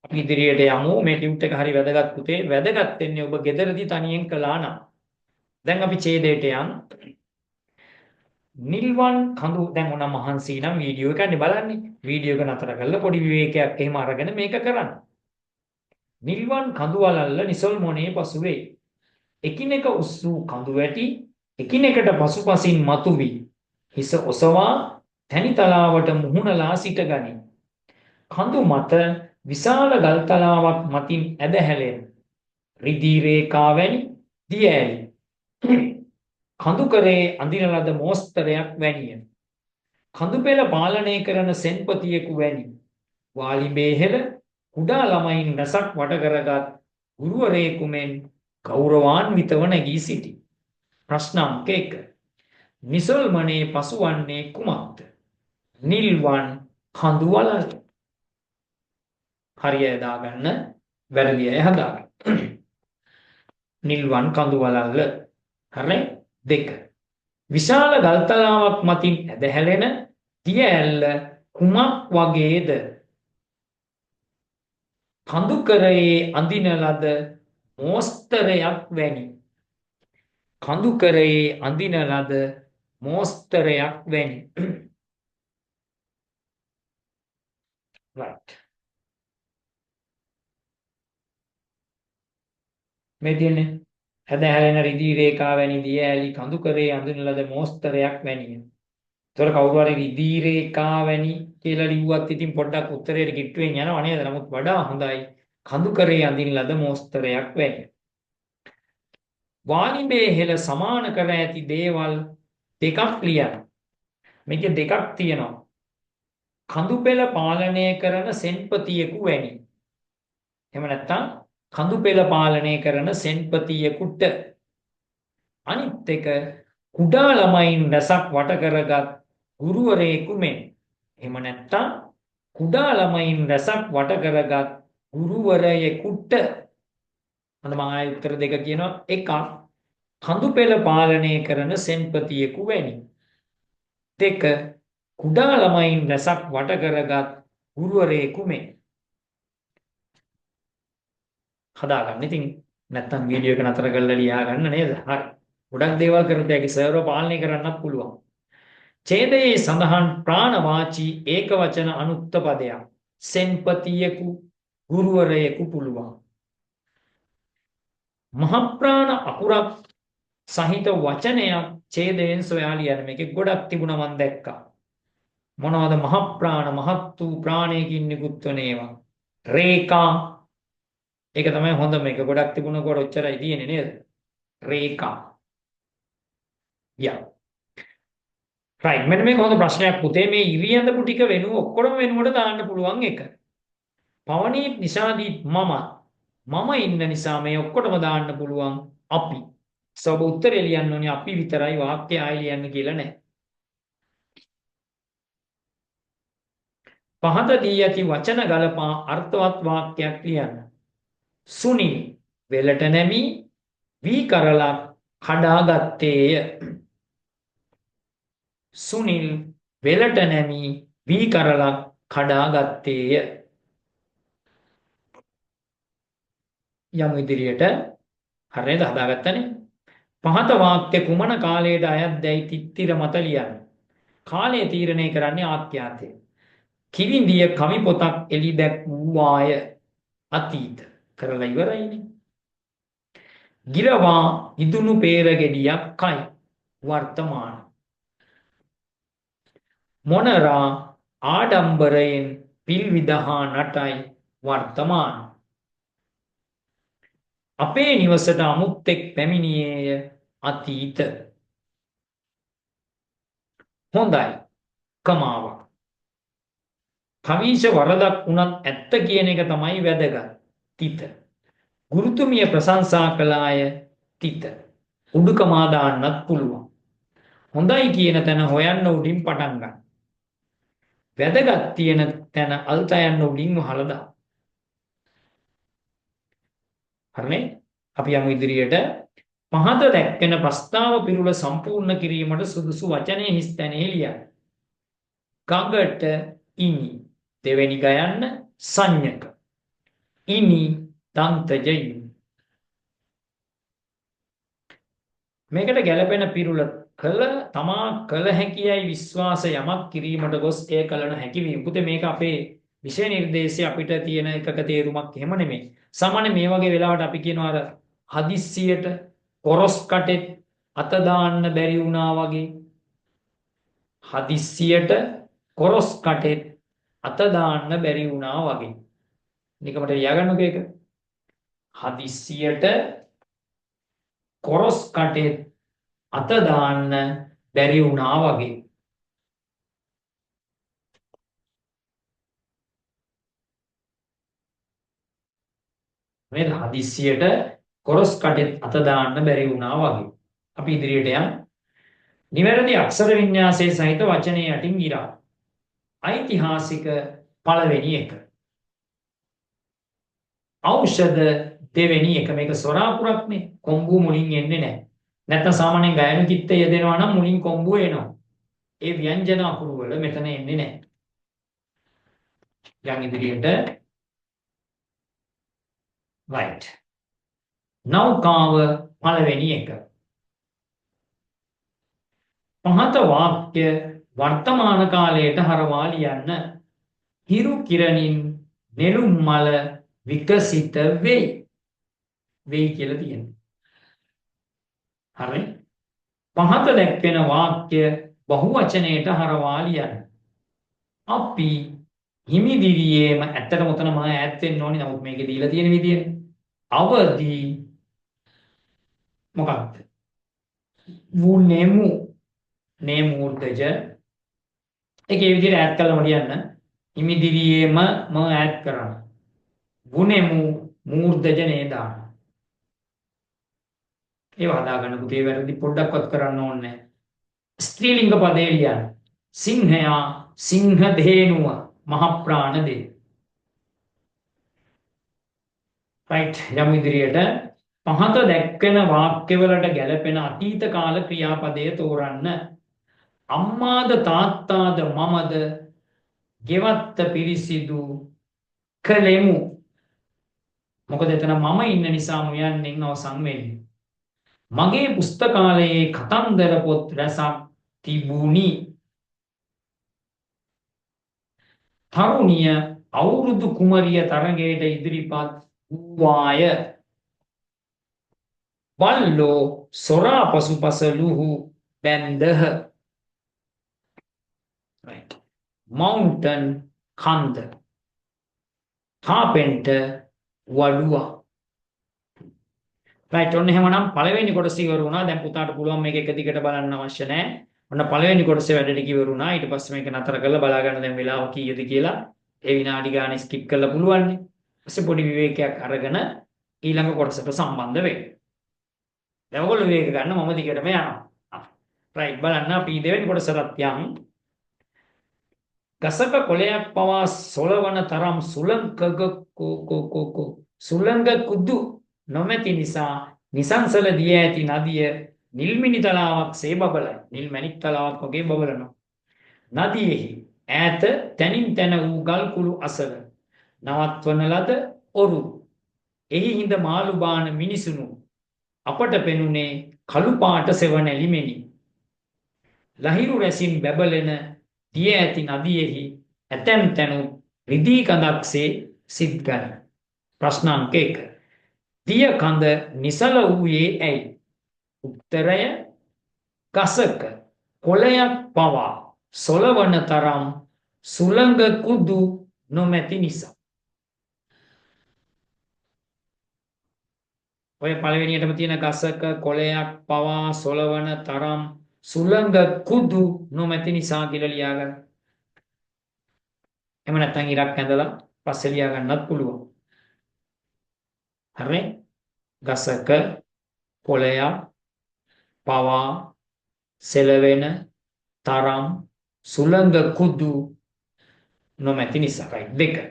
අපි ඉදිරියට යමු. මේ ටියුට් එක හරි වැදගත් පුතේ. වැදගත් වෙන්නේ ඔබ ගෙදරදී තනියෙන් කළා නම්. දැන් අපි ඡේදයට යන්. නිල්වන් කඳු දැන් උනම් මහන්සි නම් වීඩියෝ එකනේ බලන්නේ. වීඩියෝ එක නතර කරලා පොඩි විවේකයක් එහෙම අරගෙන මේක කරන්න. නිල්වන් කඳු වලල්ල නිසල් මොනේ පසුවේ. එකිනෙක උස් වූ කඳු වැටි එකිනෙකට පසුපසින් මතුවී හිස ඔසවා තැනි තලාවට මුහුණලා සිට ගනී. කඳු මත විශාල ගල් තලාවක් මතින් ඇද හැලෙන රිදී රේඛා වැනි දිය ඇලි කඳු කරේ අඳින ලද මෝස්තරයක් වැනිය. කඳු පෙළ පාලනය කරන සෙන්පතියෙකු වැනි වාලිඹේ හෙළ කුඩා ළමයින් රසක් වට කරගත් ගුරුවරයෙකු මෙන් ගෞරවාන්විතව නැගී සිටි. ප්‍රශ්න අංක 1. නිසල්මනේ පසුවන්නේ කුමක්ද? නිල්වන් කඳු වලල්. හරිය දාගන්න වැරදි අය හදාගන්න. නිල්වන් කඳු වලල්ල. හරි 2. විශාල ගල්තලාවක් මතින් ඇදහැලෙන දිය ඇල්ල කුමක් වගේද? කඳුකරයේ අඳින ලද මෝස්තරයක් වැනි. කඳුකරයේ අඳින ලද මෝස්තරයක් වැනි. right. මේ තියෙන්නේ ඇදහැලෙන රිදී රේඛා වැනි දිය ඇලි කඳුකරයේ අඳින ලද මෝස්තරයක් වැනිය. ඒතර කවුරු හරි රිදී රේඛා වැනි කියලා ලිව්වත් ඉතින් පොඩ්ඩක් උත්තරේට කිට්ටුවෙන් යනවා නේද? නමුත් වඩා හොඳයි කඳුකරයේ අඳින ලද මෝස්තරයක් වැනි. වානිබේ හෙළ සමාන කර ඇති දේවල් දෙකක් ලියන්න. මේකේ දෙකක් තියෙනවා. කඳුපෙළ පාලනය කරන සෙන්පතියෙකු වැනි. එහෙම නැත්නම් කඳුපෙළ පාලනය කරන සෙන්පතියෙකුට. අනිත් එක කුඩා ළමයින් රැසක් වට කරගත් ගුරුවරයෙකු මෙන්. එහෙම නැත්නම් කුඩා ළමයින් රැසක් වට කරගත් ගුරුවරයෙකුට. අන්න මම ආයෙ උත්තර දෙක කියනවා. එකක් කඳුපෙළ පාලනය කරන සෙන්පතියෙකු වැනි. දෙක කුඩා ළමයින් රැසක් වට කරගත් ගුරුවරයෙකු මෙන්. හදාගන්න. ඉතින් නැත්තම් වීඩියෝ එක නතර කරලා ලියා ගන්න නේද? හරි. ගොඩක් දේවල් කරත් ඇයි සර්වර් පාලනය කරන්නත් පුළුවන්. ඡේදයේ සඳහන් ප්‍රාණවාචී ඒකවචන අනුත්ත පදයක්. සෙන්පතියෙකු ගුරුවරයෙකු පුළුවන්. මහ ප්‍රාණ අකුරක් සහිත වචනයක් ඡේදයෙන් සොයා ලියන්න. මේකේ ගොඩක් තිබුණා මම දැක්කා. මොනවද මහ ප්‍රාණ මහත් වූ ප්‍රාණයකින් නිකුත් වන ඒවා? රේඛා. ඒක තමයි හොඳ මේක. ගොඩක් තිබුණකොට ඔච්චරයි තියෙන්නේ නේද? රේඛා. යා. right. මෙන්න මේක හොඳ ප්‍රශ්නයක් පුතේ. මේ ඉරියඳපු ටික වෙනුව ඔක්කොම වෙනුවට දාන්න පුළුවන් එක. පවණී නිසාදී මම ඉන්න නිසා මේ ඔක්කොටම දාන්න පුළුවන් අපි. සබ උත්තරේ ලියන්න ඕනේ අපි විතරයි වාක්‍ය ආයෙ ලියන්න කියලා නැහැ. පහත දී ඇති වචන ගලපා අර්ථවත් වාක්‍යයක් ලියන්න. සුනිල් වෙලට නැමි වී කරලක් කඩාගත්තේය. සුනිල් වෙලට නැමි වී කරලක් කඩාගත්තේය. යමු ඉදිරියට. හරියද? හදාගත්තනේ. පහත වාක්‍ය කුමන කාලයට අයත්දැයි තිත්තිර මත ලියන්න. කාලය තීරණය කරන්නේ ආත්‍යාතය. කිවිඳිය කවි පොතක් එලි දැක්වූවාය. අතීත කරලා ඉවරයිනේ. ගිරවා ඉදුණු peer ගෙඩියක් කයි. වර්තමාන. මොනරා ආඩම්බරයෙන් පිල් විදහා නටයි. වර්තමාන. අපේ නිවසට අමුත්තෙක් පැමිණියේය. අතීත. හොඳයි. කමාවක්. කවිෂ වරදක් වුණත් ඇත්ත කියන එක තමයි වැදගත්. තිත. ගුරුතුමිය ප්‍රශංසා කළාය. තිත. උඩුකමා දාන්නත් පුළුවන්. හොඳයි කියන තැන හොයන්න උඩින් පටන් ගන්න. වැදගත් තියෙන තැන අල්තයන් උඩින් වහලා දාන්න. හරිනේ? අපි යමු ඉදිරියට. පහත දැක්වෙන ප්‍රස්තාව පිරුල සම්පූර්ණ කිරීමට සුදුසු වචනේ හිස් තැනේ ලියන්න. ගඟට ඉනි. දෙවෙනි ගයන්න සංඥක. ඉනි දන්තජයි. මේකට ගැළපෙන පිරුල තමා කළ හැකියයි විශ්වාස යමක් කිරීමට ගොස් එය කළ නොහැකි වීම. පුතේ මේක අපේ විෂය නිර්දේශය අපිට තියෙන එකක තේරුමක් එහෙම නෙමෙයි. සාමාන්‍ය මේ වගේ වෙලාවට අපි කියනවා අර හදිස්සියට කොරස් කටෙත් අත දාන්න බැරි වුණා වගේ. හදිස්සියට කොරස් කටෙත් අත දාන්න බැරි වුණා වගේ. නිකමට ලියාගන්නකෝ ඒක. හදිස්සියට කොරස් කටෙත් අත දාන්න බැරි වුණා වගේ. නේද? හදිස්සියට කොරස් කටෙත් අත දාන්න බැරි වුණා වගේ. අපි ඉදිරියට යමු. නිවැරදි අක්ෂර වින්‍යාසයේ සහිත වචනයේ යටින් ගිරා. ඓතිහාසික පළවෙනි එක. ඖෂධ දෙවෙනි එක. මේක සොරාපුරක්නේ. කොම්බු මුලින් එන්නේ නැහැ. නැත්නම් සාමාන්‍යයෙන් ගයන කිත්ත යෙදෙනවා නම් මුලින් කොම්බුව එනවා. ඒ ව්‍යංජන අකුරු වල මෙතන එන්නේ නැහැ. යන් ඉදිරියට right. නෞකාව පළවෙනි එක. පහත වාක්‍ය වර්තමාන කාලයට හරවා ලියන්න. හිරු කිරණින් නෙළුම් මල විකසිත වෙයි. වෙයි කියලා තියෙනවා. හරි. පහත දැක්වෙන වාක්‍ය බහුවචනයට හරවා ලියන්න. අපි හිමිදිරියේම ඇත්තටම උතන මම ඈත් වෙන්න ඕනේ. නමුත් මේකේ දීලා තියෙන විදියට අවදි මොකක්ද? වුනේමු නේමූර්ධජ ඒකේ විදියට ඈත් කළාම ලියන්න. හිමිදිරියේම ම ඈත් කරන්න. වුනේමු මූර්ධජ නේදා. ඒව හදාගන්න පුතේ වැරදි පොඩ්ඩක්වත් කරන්න ඕනේ නැහැ. ස්ත්‍රීලිංග පදේ ලියන්න. සිංහයා සිංහ ධේනුව මහ ප්‍රාණ දේ. right යමු ඉදිරියට. පහත දැක්වෙන වාක්‍යවලට ගැලපෙන අතීත කාල ක්‍රියාපදය තෝරන්න. අම්මාද තාත්තාද මමද ගෙවත්ත පිරිසිදු කළෙමු. මොකද එතන මම ඉන්න නිසා මුයන්නෙන් අවසන් වෙන්නේ. මගේ පුස්තකාලයේ කතන්දර පොත් රැසක් තිබුණි. තරුණිය අවුරුදු කුමරිය තරගයට ඉදිරිපත් වූවාය. බල්ලෝ සොරා පසුපසලුහු බැන්දහ. right. mountain කන්ද. carpenter වඩුවා. right ඔන්න එහෙමනම් පළවෙනි කොටස ඉවර වුණා. දැන් පුතාට පුළුවන් මේක එක දිගට බලන්න අවශ්‍ය නැහැ. ඔන්න පළවෙනි කොටසේ වැඩ ටික ඉවර වුණා. ඊට පස්සේ මේක නතර කරලා බලා ගන්න දැන් වෙලාව කීයද කියලා. ඒ විනාඩි ගානේ ස්කිප් කරලා පුළුවන් නේ. ඊපස්සේ පොඩි විවේකයක් අරගෙන ඊළඟ කොටසට සම්බන්ධ වෙන්න. දැන් ඔයගොල්ලෝ විවේක ගන්න මම දිගටම යනවා. right බලන්න අපි දෙවෙනි කොටසට යන්. ගසක කොළයක් පවා සොලවන තරම් සුළංග කුදු නොමැති නිසා නිසංසල දිය ඇති නදිය නිල්මිණි තලාවක් සේ බබලයි. නිල් මැණික් තලාවක් වගේ බබලනවා. නදියෙහි ඈත තනින් තන වූ ගල් කුළු අසල නවත්වන ලද ඔරු. එහි හිඳ මාළු බාන මිනිසුණු අපට පෙනුනේ කළු පාට සෙවණැලි මෙනි. ලහිරු රැසින් බැබලෙන දිය ඇති නදියෙහි ඇතැම් තැනු රිදී කඳක්සේ සිත්ගන. ප්‍රශ්න අංක 1. දිය කඳ නිසල වූයේ ඇයි? උත්තරය ගසක කොළයක් පවා සොලවන තරම් සුළඟ කුදු නොමැති නිසා. ඔය පළවෙනියටම තියෙන ගසක කොළයක් පවා සොලවන තරම් සුළඟ කුදු නොමැති නිසා කියලා ලියාගන්න. එහෙම නැත්නම් ඉරක් ඇඳලා පස්සේ ලියා ගන්නත් පුළුවන්. හරි? ගසක කොළයක් පවා සෙලවෙන තරම් සුළඟ කුදු නොමැති නිසා. right 2.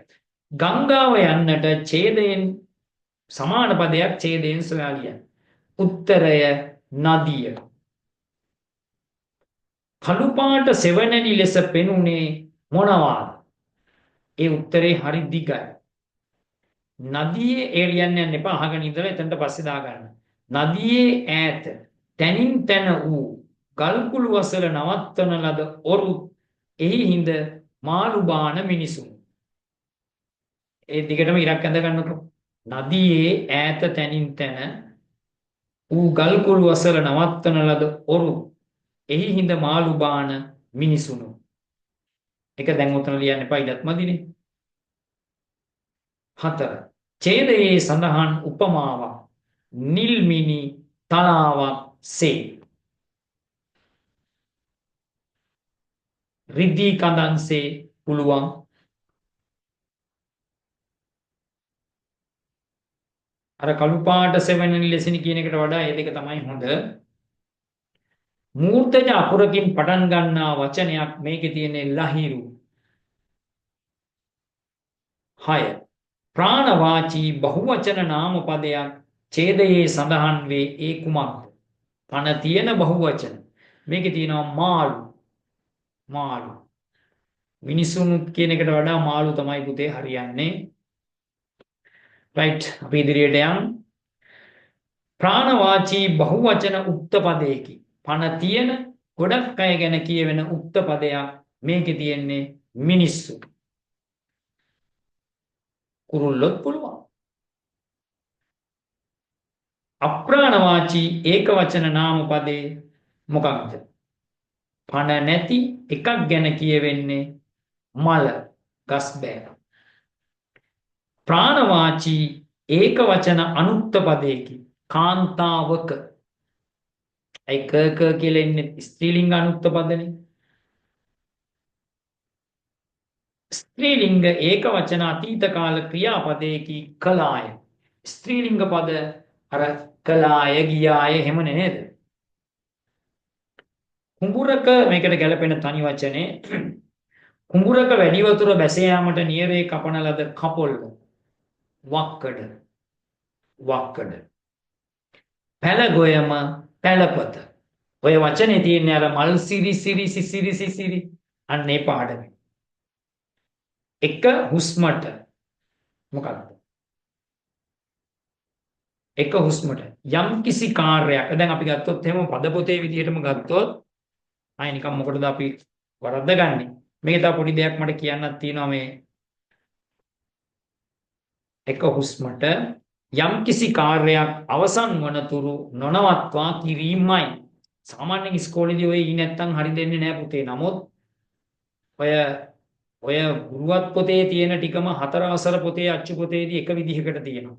ගංගාව යන්නට ඡේදයෙන් සමාන පදයක් ඡේදයෙන් සොයා ලියන්න. උත්තරය නදිය. කළු පාට සෙවණැලි ලෙස පෙනුනේ මොනවාද? ඒ උත්තරේ හරි දිගයි. නදියේ ඒ ලියන්න යන්න එපා. අහගෙන ඉඳලා එතනට පස්සේ දාගන්න. නදියේ ඈත තනින් තන වූ ගල් කුළු වසල නවත්වන ලද ඔරු එහි හිඳ මාළු බාන මිනිසුන්. ඒ දිගටම ඉරක් ඇඳ ගන්නකො. නදියේ ඈත තනින් තන වූ ගල් කුළු වසල නවත්වන ලද ඔරු එහි හිඳ මාළු බාන මිනිසුණු. එක දැන් උතන ලියන්න එපා. ඉඩත් මදිනේ. 4. ඡේදයේ සඳහන් උපමාවක් නිල්මිණි තලාවක් සේ. රිදී කඳන්සේ පුළුවන්. අර කළු පාට සෙවණැලි ලෙසින් කියන එකට වඩා මේ දෙක තමයි හොඳ. මූර්තජ අකුරකින් පටන් ගන්නා වචනයක් මේකේ තියෙන ලහිරු. 6. ප්‍රාණවාචී බහුවචන නාම පදයක් ඡේදයේ සඳහන් වේ ඒ කුමක්ද? පණ තියෙන බහුවචන. මේකේ තියෙනවා මාළු. මාළු. මිනිසුන් කියන එකට වඩා මාළු තමයි පුතේ හරියන්නේ. රයිට්. අපි ඉදිරියට යමු. ප්‍රාණවාචී බහුවචන උක්ත පදයකි. පණ තියෙන ගොඩක් අය ගැන කියවෙන උක්ත පදයක් මේකේ තියෙන්නේ මිනිස්සු. කුරුල්ලොත් පුළුවන්. අප්‍රාණවාචී ඒකවචන නාම පදේ මොකක්ද? පණ නැති එකක් ගැන කියවෙන්නේ මල, ගස් බෑ. ප්‍රාණවාචී ඒකවචන අනුක්ත පදයකි. කාන්තාවක. ඒ ක කියලා ඉන්නේ ස්ත්‍රීලිංග අනුක්ත පදනේ. ස්ත්‍රීලිංග ඒකවචන අතීත කාල ක්‍රියාපදයකි කලාය. ස්ත්‍රීලිංග පද අර කලාය ගියාය එහෙමනේ නේද? කුඹුරක මේකට ගැලපෙන තනි වචනේ කුඹුරක වැඩි වතුර බැස යාමට නියරේ කපන ලද කපොල්ල. වක්කඩ. වක්කඩ. පැලගොයම පැලපත. ඔය වචනේ තියෙන්නේ අර මල් සිරි සිරි සිසිරි සිසිරි අන්නේ පාඩමේ. එක හුස්මට මොකක්ද? එක හුස්මට යම් කිසි කාර්යයක්. දැන් අපි ගත්තොත් එහෙම පද පොතේ විදිහටම ගත්තොත් ආයි නිකන් මොකටද අපි වරද්දගන්නේ? මේක තව පොඩි දෙයක් මට කියන්නත් තියෙනවා මේ එක හුස්මට යම් කිසි කාර්යයක් අවසන් වනතුරු නොනවත්වා කිරීමයි. සාමාන්‍යයෙන් ඉස්කෝලේදී ඔය ඊ නැත්තම් හරි දෙන්නේ නැහැ පුතේ. නමුත් ඔය ගුරුවත් පොතේ තියෙන ටිකම 4 වසර පොතේ අච්චු පොතේදී එක විදිහකට තියෙනවා.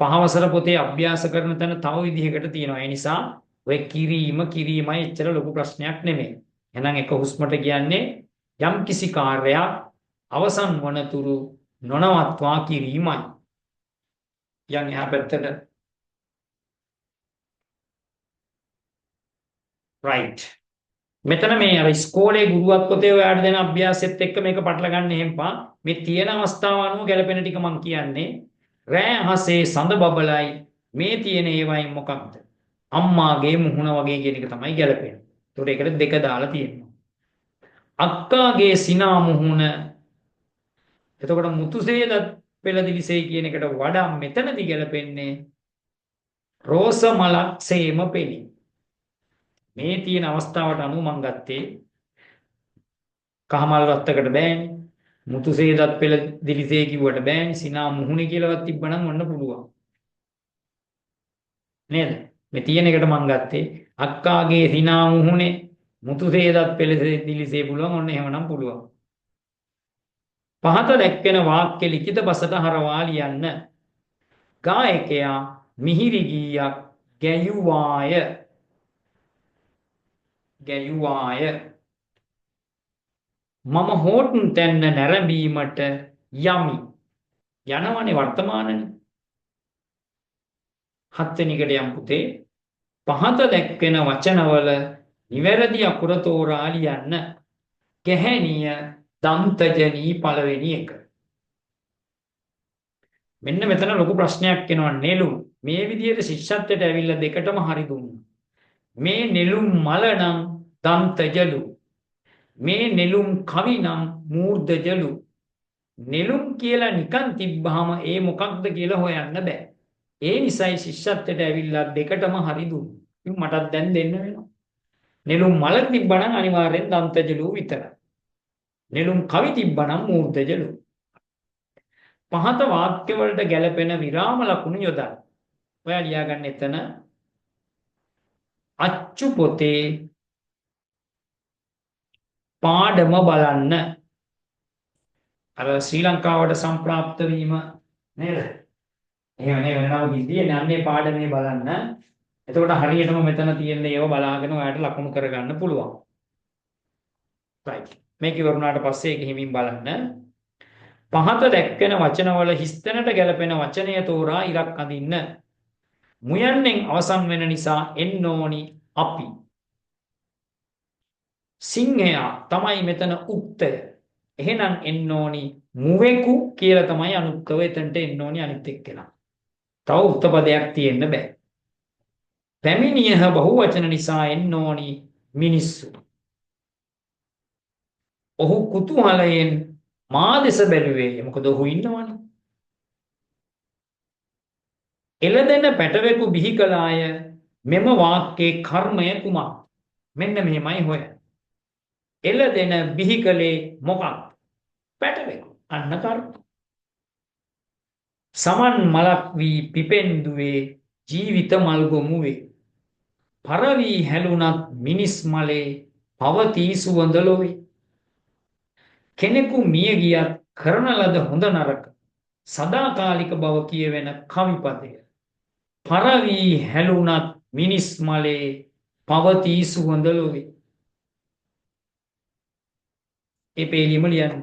5 වසර පොතේ අභ්‍යාස කරන තැන තව විදිහකට තියෙනවා. ඒ නිසා ඔය කිරීමයි එච්චර ලොකු ප්‍රශ්නයක් නෙමෙයි. එහෙනම් එක හුස්මට කියන්නේ යම් කිසි කාර්යයක් අවසන් වනතුරු නොනවත්වා කිරීමයි. යන් එහා පැත්තට. right. මෙතන මේ අර ඉස්කෝලේ ගුරුවත් පොතේ ඔයාලට දෙන අභ්‍යාසෙත් එක්ක මේක පටල ගන්න එහෙම්පා. මේ තියෙන අවස්ථාව අනුව ගැලපෙන ටික මම කියන්නේ. රෑ අහසේ සඳ බබලයි මේ තියෙන ඒවයින් මොකක්ද? අම්මාගේ මුහුණ වගේ කියන එක තමයි ගැලපෙන්නේ. ඒකට ඒකට දෙක දාලා තියෙනවා. අක්කාගේ සිනා මුහුණ. එතකොට මුතුසේද පෙළදිලිසේ කියන එකට වඩා මෙතනදී ගැලපෙන්නේ රෝස මලක් සේම පෙනී. මේ තියෙන අවස්ථාවට අනුව මම ගත්තේ කහමල් වත්තකට බෑනේ. මුතුසේදත් පෙළදිලිසේ කිව්වට බෑනේ. සිනා මුහුණේ කියලාවත් තිබ්බනම් ඔන්න පුළුවන්. නේද? මේ තියෙන එකට මම ගත්තේ අක්කාගේ සිනා මුහුණේ මුතුසේදත් පෙළදිලිසේ පුළුවන්. ඔන්න එහෙමනම් පුළුවන්. පහත දැක්වෙන වාක්‍ය ලිඛිත බසට හරවා ලියන්න. ගායකයා මිහිරි ගීයක් ගැයුවාය. ගැයුවාය. මම හෝටන් තැන්න නැරඹීමට යමි. යනවනේ වර්තමානනේ. 7 වෙනි එකට යම් පුතේ. පහත දැක්වෙන වචනවල නිවැරදි අකුර තෝරා ලියන්න. ගැහැණිය දන්තජනී පළවෙනි එක. මෙන්න මෙතන ලොකු ප්‍රශ්නයක් එනවා. නෙළුම් මේ විදිහට ශිෂ්‍යත්වයට ඇවිල්ලා දෙකටම හරි දුන්නා. මේ නෙළුම් මල නම් දන්තජලු. මේ නෙළුම් කවි නම් මූර්ධජලු. නෙළුම් කියලා නිකන් තිබ්බහම ඒ මොකක්ද කියලා හොයන්න බෑ. ඒ නිසායි ශිෂ්‍යත්වයට ඇවිල්ලා දෙකටම හරි දුන්නේ. ඉතින් මටත් දැන් දෙන්න වෙනවා. නෙළුම් මල තිබ්බනම් අනිවාර්යෙන් දන්තජලු විතරයි. නෙළුම් කවි තිබ්බනම් මූර්ධජලු. පහත වාක්‍ය වලට ගැලපෙන විරාම ලකුණු යොදන්න. ඔයා ලියාගන්න එතන අච්චු පොතේ පාඩම බලන්න. අර ශ්‍රී ලංකාවට සම්ප්‍රාප්ත වීම නේද? එහෙම නේ වෙනව කිව්වේ නන්නේ පාඩමේ බලන්න. එතකොට හරියටම මෙතන තියෙන ඒව බලාගෙන ඔයාලට ලකුණු කරගන්න පුළුවන්. right. මේක ඉවරුණාට පස්සේ ඒක හිමින් බලන්න. පහත දැක්වෙන වචනවල හිස්තැනට ගැලපෙන වචනය තෝරා ඉරක් අඳින්න. මුයන්නෙන් අවසන් වෙන නිසා එන්න ඕනි අපි. සිංහයා තමයි මෙතන උක්තය. එහෙනම් එන්න ඕනි මුවෙකු කියලා තමයි අනුක්තව එතනට එන්න ඕනි අනිත් එක්කෙනා. තව උක්ත පදයක් තියෙන්න බෑ. පැමිණියහ බහුවචන නිසා එන්න ඕනි මිනිස්සු. ඔහු කුතුහලයෙන් මා දෙස බැලුවේ. මොකද ඔහු ඉන්නවනේ. එළදෙන පැටවෙකු බිහි කළාය. මෙම වාක්‍යයේ කර්මය කුමක්? මෙන්න මෙහෙමයි හොය. එළදෙන බිහි කළේ මොකක්? පැටවෙකු. අන්න කර්ම. සමන් මලක් වී පිපෙන්දුවේ ජීවිත මල්ගොමු වේ. පරවී හැලුණත් මිනිස් මලේ පවතී සුවඳ ලොවේ. කෙනෙකු මිය ගියත් කරන ලද හොඳ නරක සදාකාලික බව කියවෙන කවිපදය. පරවී හැලුණත් මිනිස් මලේ පවතී සුවඳ ලොවේ. ඒ පේලිම ලියන්න.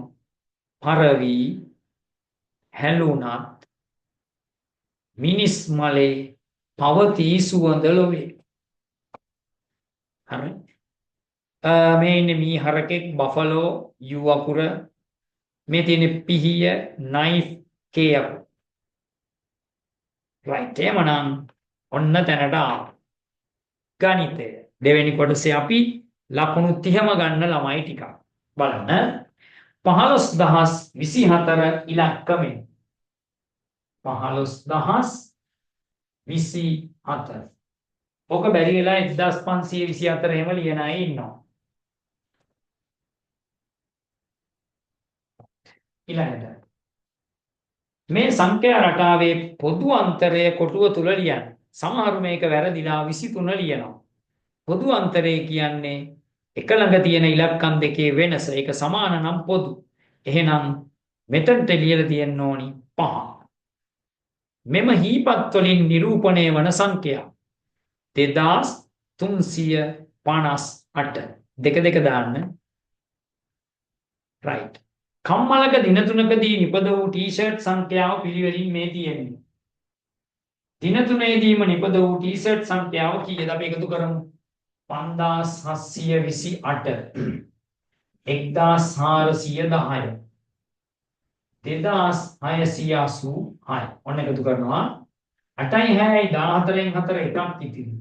පරවී හැලුණත් මිනිස් මලේ පවතී සුවඳ ලොවේ. හරි. මේ ඉන්නේ මී හරකෙක්, බෆලෝ, යු අකුර, මේ තියෙන පිහිය, නයිෆ්, කේ අකුර. රයිට්. එමනම් ඔන්න තැනට ආවා. ගණිතය. දෙවෙනි කොටසේ අපි ලකුණු 30ම ගන්න ළමයි ටිකක්. බලන්න. 15024 ඉලක්කමෙන් 15024. ඔක බැරි වෙලා 1524 එහෙම ලියන අය ඉන්නවා. ඊළඟට මේ සංඛ්‍යා රටාවේ පොදු අන්තරය කොටුව තුල ලියන්න. සමහරු මේක වැරදිලා 23 ලියනවා. පොදු අන්තරය කියන්නේ එක ළඟ තියෙන ඉලක්කම් දෙකේ වෙනස. ඒක සමාන නම් පොදු. එහෙනම් මෙතනට ලියලා තියෙන්න ඕනි 5. මෙම හීපත් වලින් නිරූපණය වන සංඛ්‍යා 2358. දෙක දාන්න. right. කම්මලක දින 3කදී නිපද වූ ටී-ෂර්ට් සංඛ්‍යාව පිළිවෙලින් මේ තියෙන්නේ. දින 3ේදීම නිපද වූ ටී-ෂර්ට් සංඛ්‍යාව කීයද අපි එකතු කරමු. 5728, 1410, 2686. ඔන්න එකතු කරනවා. 8යි 6යි 14න් 4 එකක් ඉතිරි.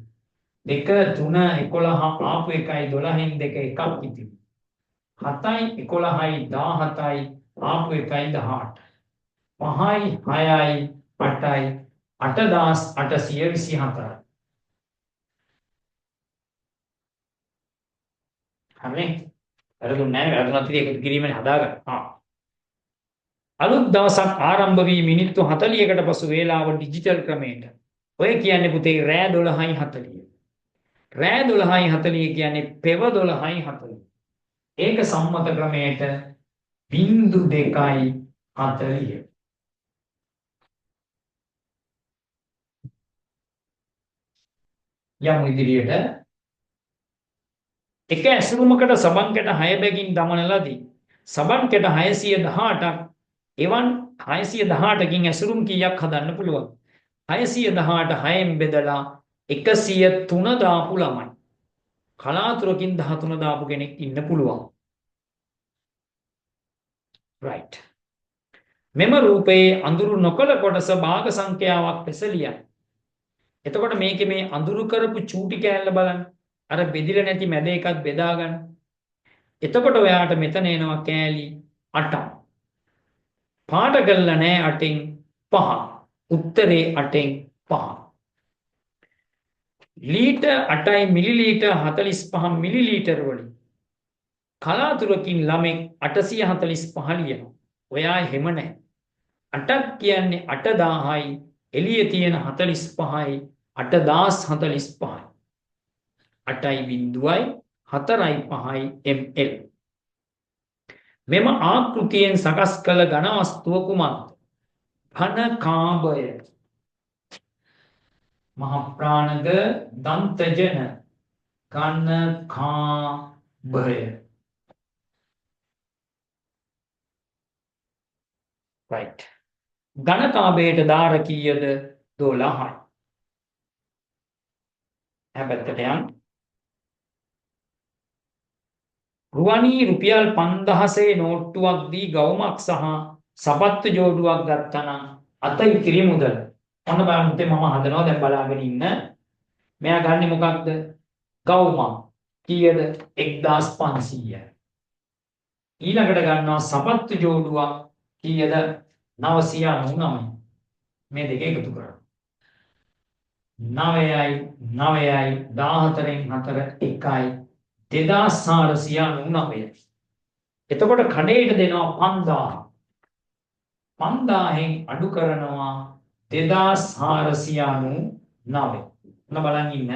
2 3 11 ආපු එකයි 12න් 2 එකක් ඉතිරි. 7යි 11යි 17යි ආපු එකයි 18. 5යි 6යි 8යි 8824. හරිනේ. වැරදුන්නේ නැහැ. වැරදුනත් ඉතින් එකතු කිරීමනේ හදාගන්න. අලුත් දවසක් ආරම්භ වී මිනිත්තු 40කට පසු වේලාව ඩිජිටල් ක්‍රමයට. ඔය කියන්නේ පුතේ රෑ 12:40. රෑ 12:40 කියන්නේ පෙව 12:40. ඒක සම්මත ක්‍රමයට 0.240. යමු ඉදිරියට. එක ඇසුරුමකට සබන් කැට 6 බැගින් දමන ලදී. සබන් කැට 618ක් එවන් 618කින් ඇසුරුම් කීයක් හදන්න පුළුවන්? 618 6න් බෙදලා 103 දාපු ළමයි. කලාතුරකින් 13 දාපු කෙනෙක් ඉන්න පුළුවන්. right. මෙම රූපයේ අඳුරු නොකළ කොටස භාග සංඛ්‍යාවක් ලෙස ලියන්න. එතකොට මේකේ මේ අඳුරු කරපු චූටි කෑල්ල බලන්න. අර බෙදිලා නැති මැද එකත් බෙදා ගන්න. එතකොට ඔයාට මෙතන එනවා කෑලි 8ක්. පාට කරලා නැහැ 8න් 5. උත්තරේ 8න් 5. ලීටර් 8යි මිලිලීටර් 45 මිලිලීටර් වලින් කලාතුරකින් ළමෙක් 845 ලියනවා. ඔයා එහෙම නැහැ. 8ක් කියන්නේ 8000යි එළියේ තියෙන 45යි 8045යි. 8යි බිඳුවයි 4යි 5යි ml. මෙම ආකෘතියෙන් සකස් කළ ඝන වස්තුව කුමක්ද? ඝන කාභය. මහ ප්‍රාණඝ දන්තජන ඝන කාභය. right. ඝන කාභයට දාර කීයද? 12යි. හැබැත්තට යන්න. රුවනී රුපියල් 5000 නෝට්ටුවක් දී ගවුමක් සහ සපත්තු ජෝඩුවක් ගත්තා නම් අත ඉතිරි මුදල. ඔන්න බලන්න මම හදනවා දැන් බලාගෙන ඉන්න. මෙයා ගන්නෙ මොකක්ද? ගවුමක්. කීයද? 1500යි. ඊළඟට ගන්නවා සපත්තු ජෝඩුවක්. කීයද? 999. මේ දෙක එකතු කරනවා. 9යි 9යි 14න් 4 1යි 2499. එතකොට කඩේට දෙනවා 5000. 5000න් අඩු කරනවා 2499. ඔන්න බලන් ඉන්න.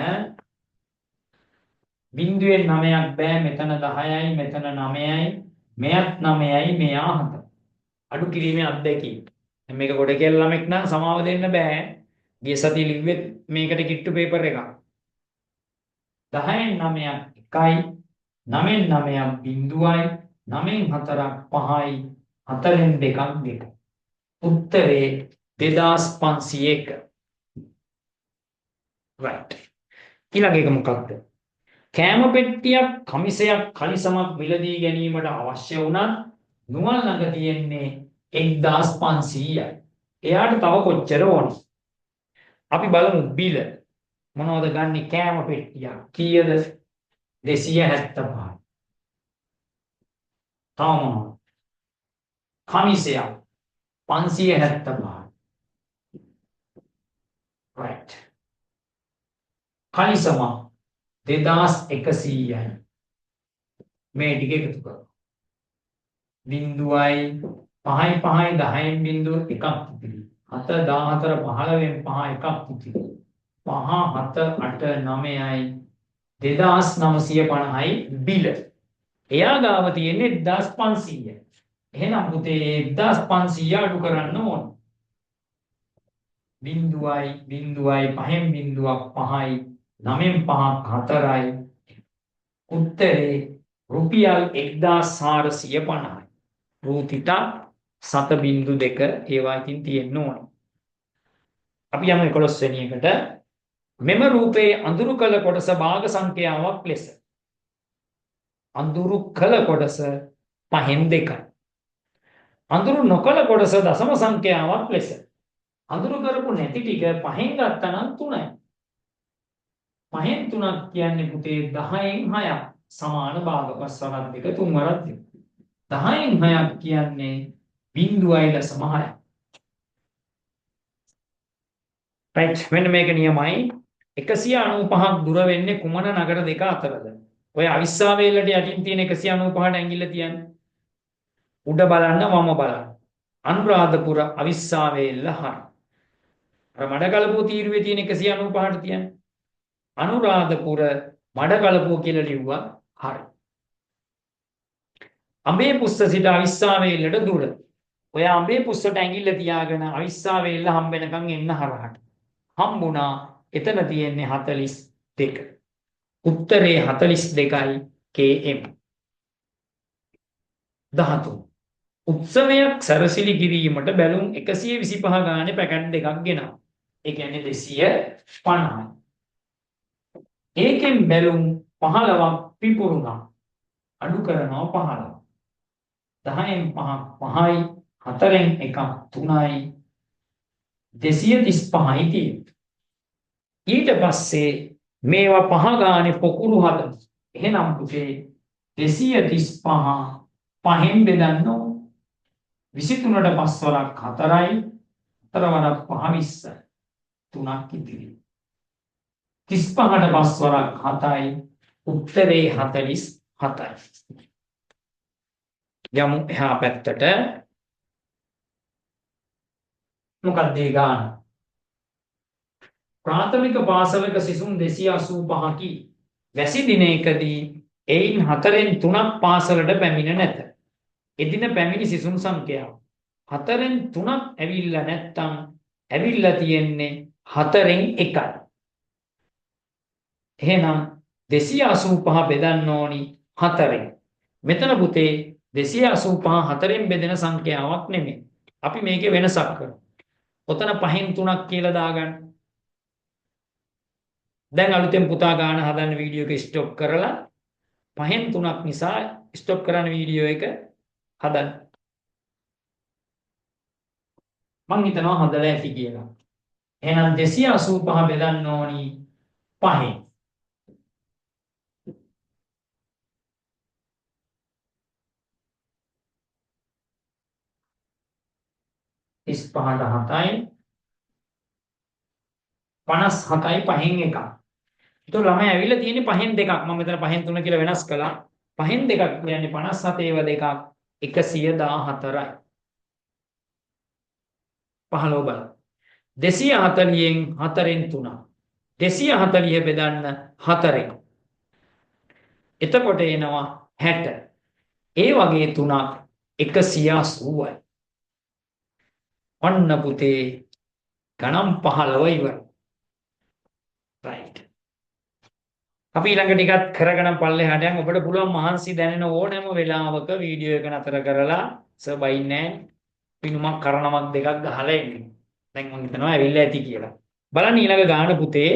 බිංදුවෙන් 9ක් බෑ, මෙතන 10යි, මෙතන 9යි, මෙයත් 9යි, මෙයා 7. අඩු කිරීමේ අත්දැකීම. දැන් මේක ගොඩ කියලා ළමෙක් නම් සමාව දෙන්න බෑ. ගිය සතිය ලිව්වෙත් මේකට කිට්ටු පේපර් එකක්. 10න් 9ක් 1යි, 9න් 9ක් 0යි, 9න් 4ක් 5යි, 4න් 2ක් 2. උත්තරේ 2501. right. ඊළඟ එක මොකක්ද? කෑම පෙට්ටියක්, කමිසයක්, කලිසමක් මිලදී ගැනීමට අවශ්‍ය වුණත් නුවල් ළඟ තියෙන්නේ 1500යි. එයාට තව කොච්චර ඕනද? අපි බලමු බිල. මොනවද ගන්නෙ? කෑම පෙට්ටියක්. කීයද? 275. තව මොනවද? කමිසයක් 575. right. කලිසම 2100යි. මේ ටික එකතු කරනවා. 0යි 5යි 5යි 10න් 0 එකක් ඉතිරි. 7 14 15න් 5 එකක් ඉතිරි. 5 7 8 9යි 2950යි බිල. එයා ගාව තියෙන්නේ 1500යි. එහෙනම් පුතේ 1500 අඩු කරන්න ඕන. 0යි 0යි 5න් 0ක් 5යි 9න් 5ක් 4යි. උත්තරේ රුපියල් 1450යි. රූතිත 7.2 ඒවා ඉතින් තියෙන්න ඕන. අපි යමු 11 වෙනි එකට. මෙම රූපයේ අඳුරු කළ කොටස භාග සංඛ්‍යාවක් ලෙස. අඳුරු කළ කොටස 5න් 2යි. අඳුරු නොකළ කොටස දශම සංඛ්‍යාවක් ලෙස. අඳුරු කරපු නැති ටික 5න් ගත්තා නම් 3යි. 5න් 3ක් කියන්නේ පුතේ 10න් 6ක්. සමාන භාග පස්වරක් දෙක තුන්වරක් දෙක. 10න් 6ක් කියන්නේ 0.6යි. right. මෙන්න මේක නියමයි. 195ක් දුර වෙන්නේ කුමන නගර දෙක අතරද? ඔය අවිස්සාවේලට යටින් තියෙන 195ට ඇඟිල්ල තියන්නේ. උඩ බලන්න වම බලන්න. අනුරාධපුර අවිස්සාවේල්ල හරි. අර මඩකලපුව තීරුවේ තියෙන 195ට තියන්නේ. අනුරාධපුර මඩකලපුව කියලා ලිව්වා හරි. අඹේ පුස්ස සිට අවිස්සාවේල්ලට දුර. ඔය අඹේ පුස්සට ඇඟිල්ල තියාගෙන අවිස්සාවේල්ල හම්බෙනකන් එන්න හරහට. හම්බුණා. එතන තියෙන්නේ 42. උත්තරේ 42යි km. 13. උත්සවයක් සැරසිලි කිරීමට බැලුම් 125 ගානේ පැකට් දෙකක් ගෙනවා. ඒ කියන්නේ 250යි. ඒකෙන් බැලුම් 15ක් පිපුරුණා. අඩු කරනවා 15. 10න් 5ක් 5යි, 4න් 1ක් 3යි, 235යි තියෙන්නේ. ඊට පස්සේ මේවා පහ ගානේ පොකුරු හදමු. එහෙනම් පුතේ 235 5න් බෙදන්න ඕන. 23ට 5 වරක් 4යි, 4 වරක් 5 20යි. 3ක් ඉතිරි. 35ට 5 වරක් 7යි. උත්තරේ 47යි. යමු එහා පැත්තට. මොකක්ද ඒ ගාන? ප්‍රාථමික පාසලක සිසුන් 285කි. වැසි දිනයකදී එයින් 4න් 3ක් පාසලට පැමිණ නැත. එදින පැමිණි සිසුන් සංඛ්‍යාව. 4න් 3ක් ඇවිල්ලා නැත්තම් ඇවිල්ලා තියෙන්නේ 4න් 1යි. එහෙනම් 285 බෙදන්න ඕනි 4න්. මෙතන පුතේ 285 4න් බෙදෙන සංඛ්‍යාවක් නෙමෙයි. අපි මේකේ වෙනසක් කරමු. ඔතන 5න් 3ක් කියලා දාගන්න. දැන් අලුතෙන් පුතා ගාන හදන්න වීඩියෝ එක ස්ටොප් කරලා 5න් 3ක් නිසා ස්ටොප් කරන වීඩියෝ එක හදන්න. මං හිතනවා හදලා ඇති කියලා. එහෙනම් 285 බෙදන්න ඕනි 5. ඉස් පහට 7යි 57යි 5න් එකක්. ඒතකොට ළමයි ඇවිල්ලා තියෙන්නේ 5න් දෙකක්. මම මෙතන 5න් 3 කියලා වෙනස් කළා. 5න් දෙකක් කියන්නේ 57 ඒව දෙකක් 114යි. 15 බලන්න. 240න් 4න් 3. 240 බෙදන්න 4න්. එතකොට එනවා 60. ඒ වගේ 3ක් 180යි. ඔන්න පුතේ ගණන් 15 ඉවරයි. right. අපි ඊළඟ ටිකත් කරගෙන පල්ලෙහාට යන්න. ඔබට පුළුවන් මහන්සි දැනෙන ඕනෑම වෙලාවක වීඩියෝ එක නතර කරලා සර් බයින්නේ පිනුමක් කරනමක් දෙකක් ගහලා එන්න. දැන් මම හිතනවා ඇවිල්ලා ඇති කියලා. බලන්න ඊළඟ ගාන පුතේ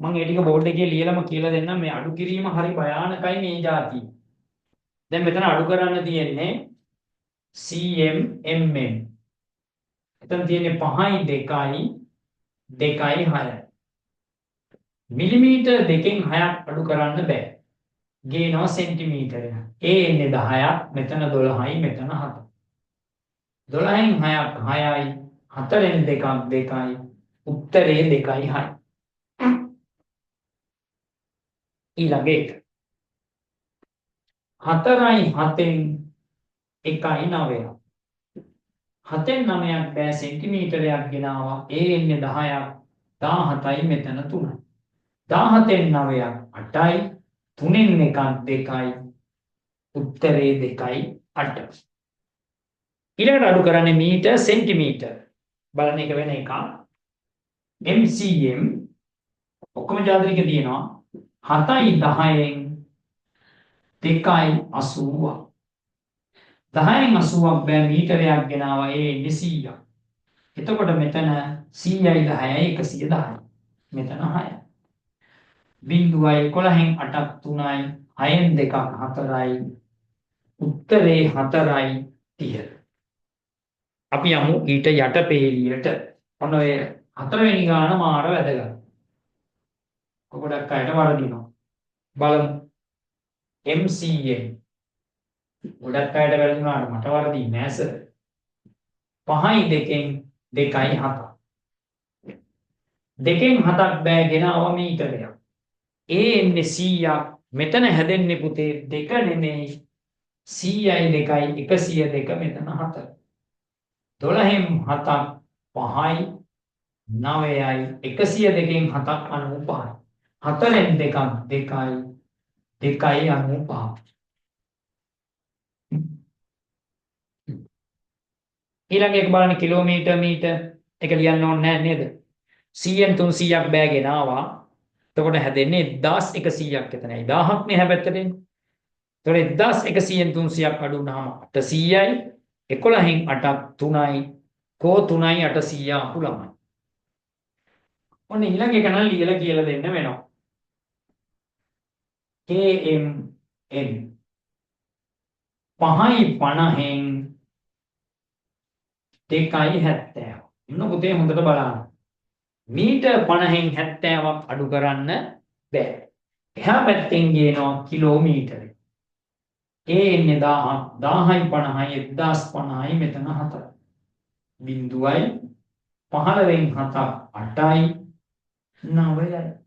මම ඒ ටික බෝඩ් එකේ ලියලම කියලා දෙන්නම්. මේ අඩු කිරීම හරි භයානකයි මේ જાතිය. දැන් මෙතන අඩු කරන්න තියෙන්නේ cm mm. එතන තියෙන්නේ 5යි 2යි 2යි 6යි. මිලිමීටර් 2කින් 6ක් අඩු කරන්න බෑ. ගේනවා සෙන්ටිමීටර් එක. ඒ එන්නේ 10ක්, මෙතන 12යි, මෙතන 7යි. 12න් 6ක් 6යි, 4න් 2ක් 2යි, උත්තරේ 2යි 6යි. ඊළඟ එක. 4යි 7න් 1යි 9යි. 7න් 9ක් බෑ සෙන්ටිමීටරයක් ගෙනාවා. ඒ එන්නේ 10ක්, 17යි, මෙතන 3යි. 17න් 9ක් 8යි, 3න් 1ක් 2යි, උත්තරේ 2යි 8. ඊළඟට අඩු කරන්නේ මීටර් සෙන්ටිමීටර්. බලන්න එක වෙන එකක්. MCM ඔක්කොම ජාතික තියෙනවා. 7යි 10න් 2යි 80ක්. 10න් 80ක් බෑ මීටරයක් ගෙනාවා. ඒ එන්නේ 100ක්. එතකොට මෙතන 100යි 10යි 110යි. මෙතන 6යි. බිංදුවයි 11න් 8ක් 3යි 6න් 2ක් 4යි උත්තරේ 4යි 30. අපි යමු ඊට යට පේලියට. ඔන්න ඔය 4 වෙනි ගාන මාර වැදගත්. ගොඩක් අයට වරදිනවා. බලමු MCM. ගොඩක් අයට වැරදුනාට මට වරදී නෑ සර්. 5යි 2කින් 2යි 7යි. 2කින් 7ක් බෑ ගෙනාවා මීටරයක්. ඒ එන්නේ 100ක්. මෙතන හැදෙන්නේ පුතේ 2 නෙමෙයි 100යි 2යි 102 මෙතන 4. 12න් 7ක් 5යි 9යි 102කින් 7ක් 95යි. 4න් 2ක් 2යි 2යි 95. ඊළඟ එක බලන්න කිලෝමීටර් මීටර් එක ලියන්න ඕනේ නැහැ නේද? 100න් 300ක් බෑ ගෙනාවා. එතකොට හැදෙන්නේ 1100ක් එතනයි 1000ක් නේ හැබැත්තට එන්නේ. එතකොට 1100න් 300ක් අඩු වුණාම 800යි 11න් 8ක් 3යි කෝ 3යි 800 අපු ළමයි. ඔන්න ඊළඟ එක නම් ලියලා කියලා දෙන්න වෙනවා. KMN 5යි 50න් 2යි 70. ඉන්න පුතේ හොඳට බලන්න. මීටර් 50න් 70ක් අඩු කරන්න බෑ. එහා පැත්තෙන් ගේනවා කිලෝමීටරේ. ඒ එන්නේ 1000යි 50යි 1050යි මෙතන 4. බිංදුවයි 15න් 7ක් 8යි 9යි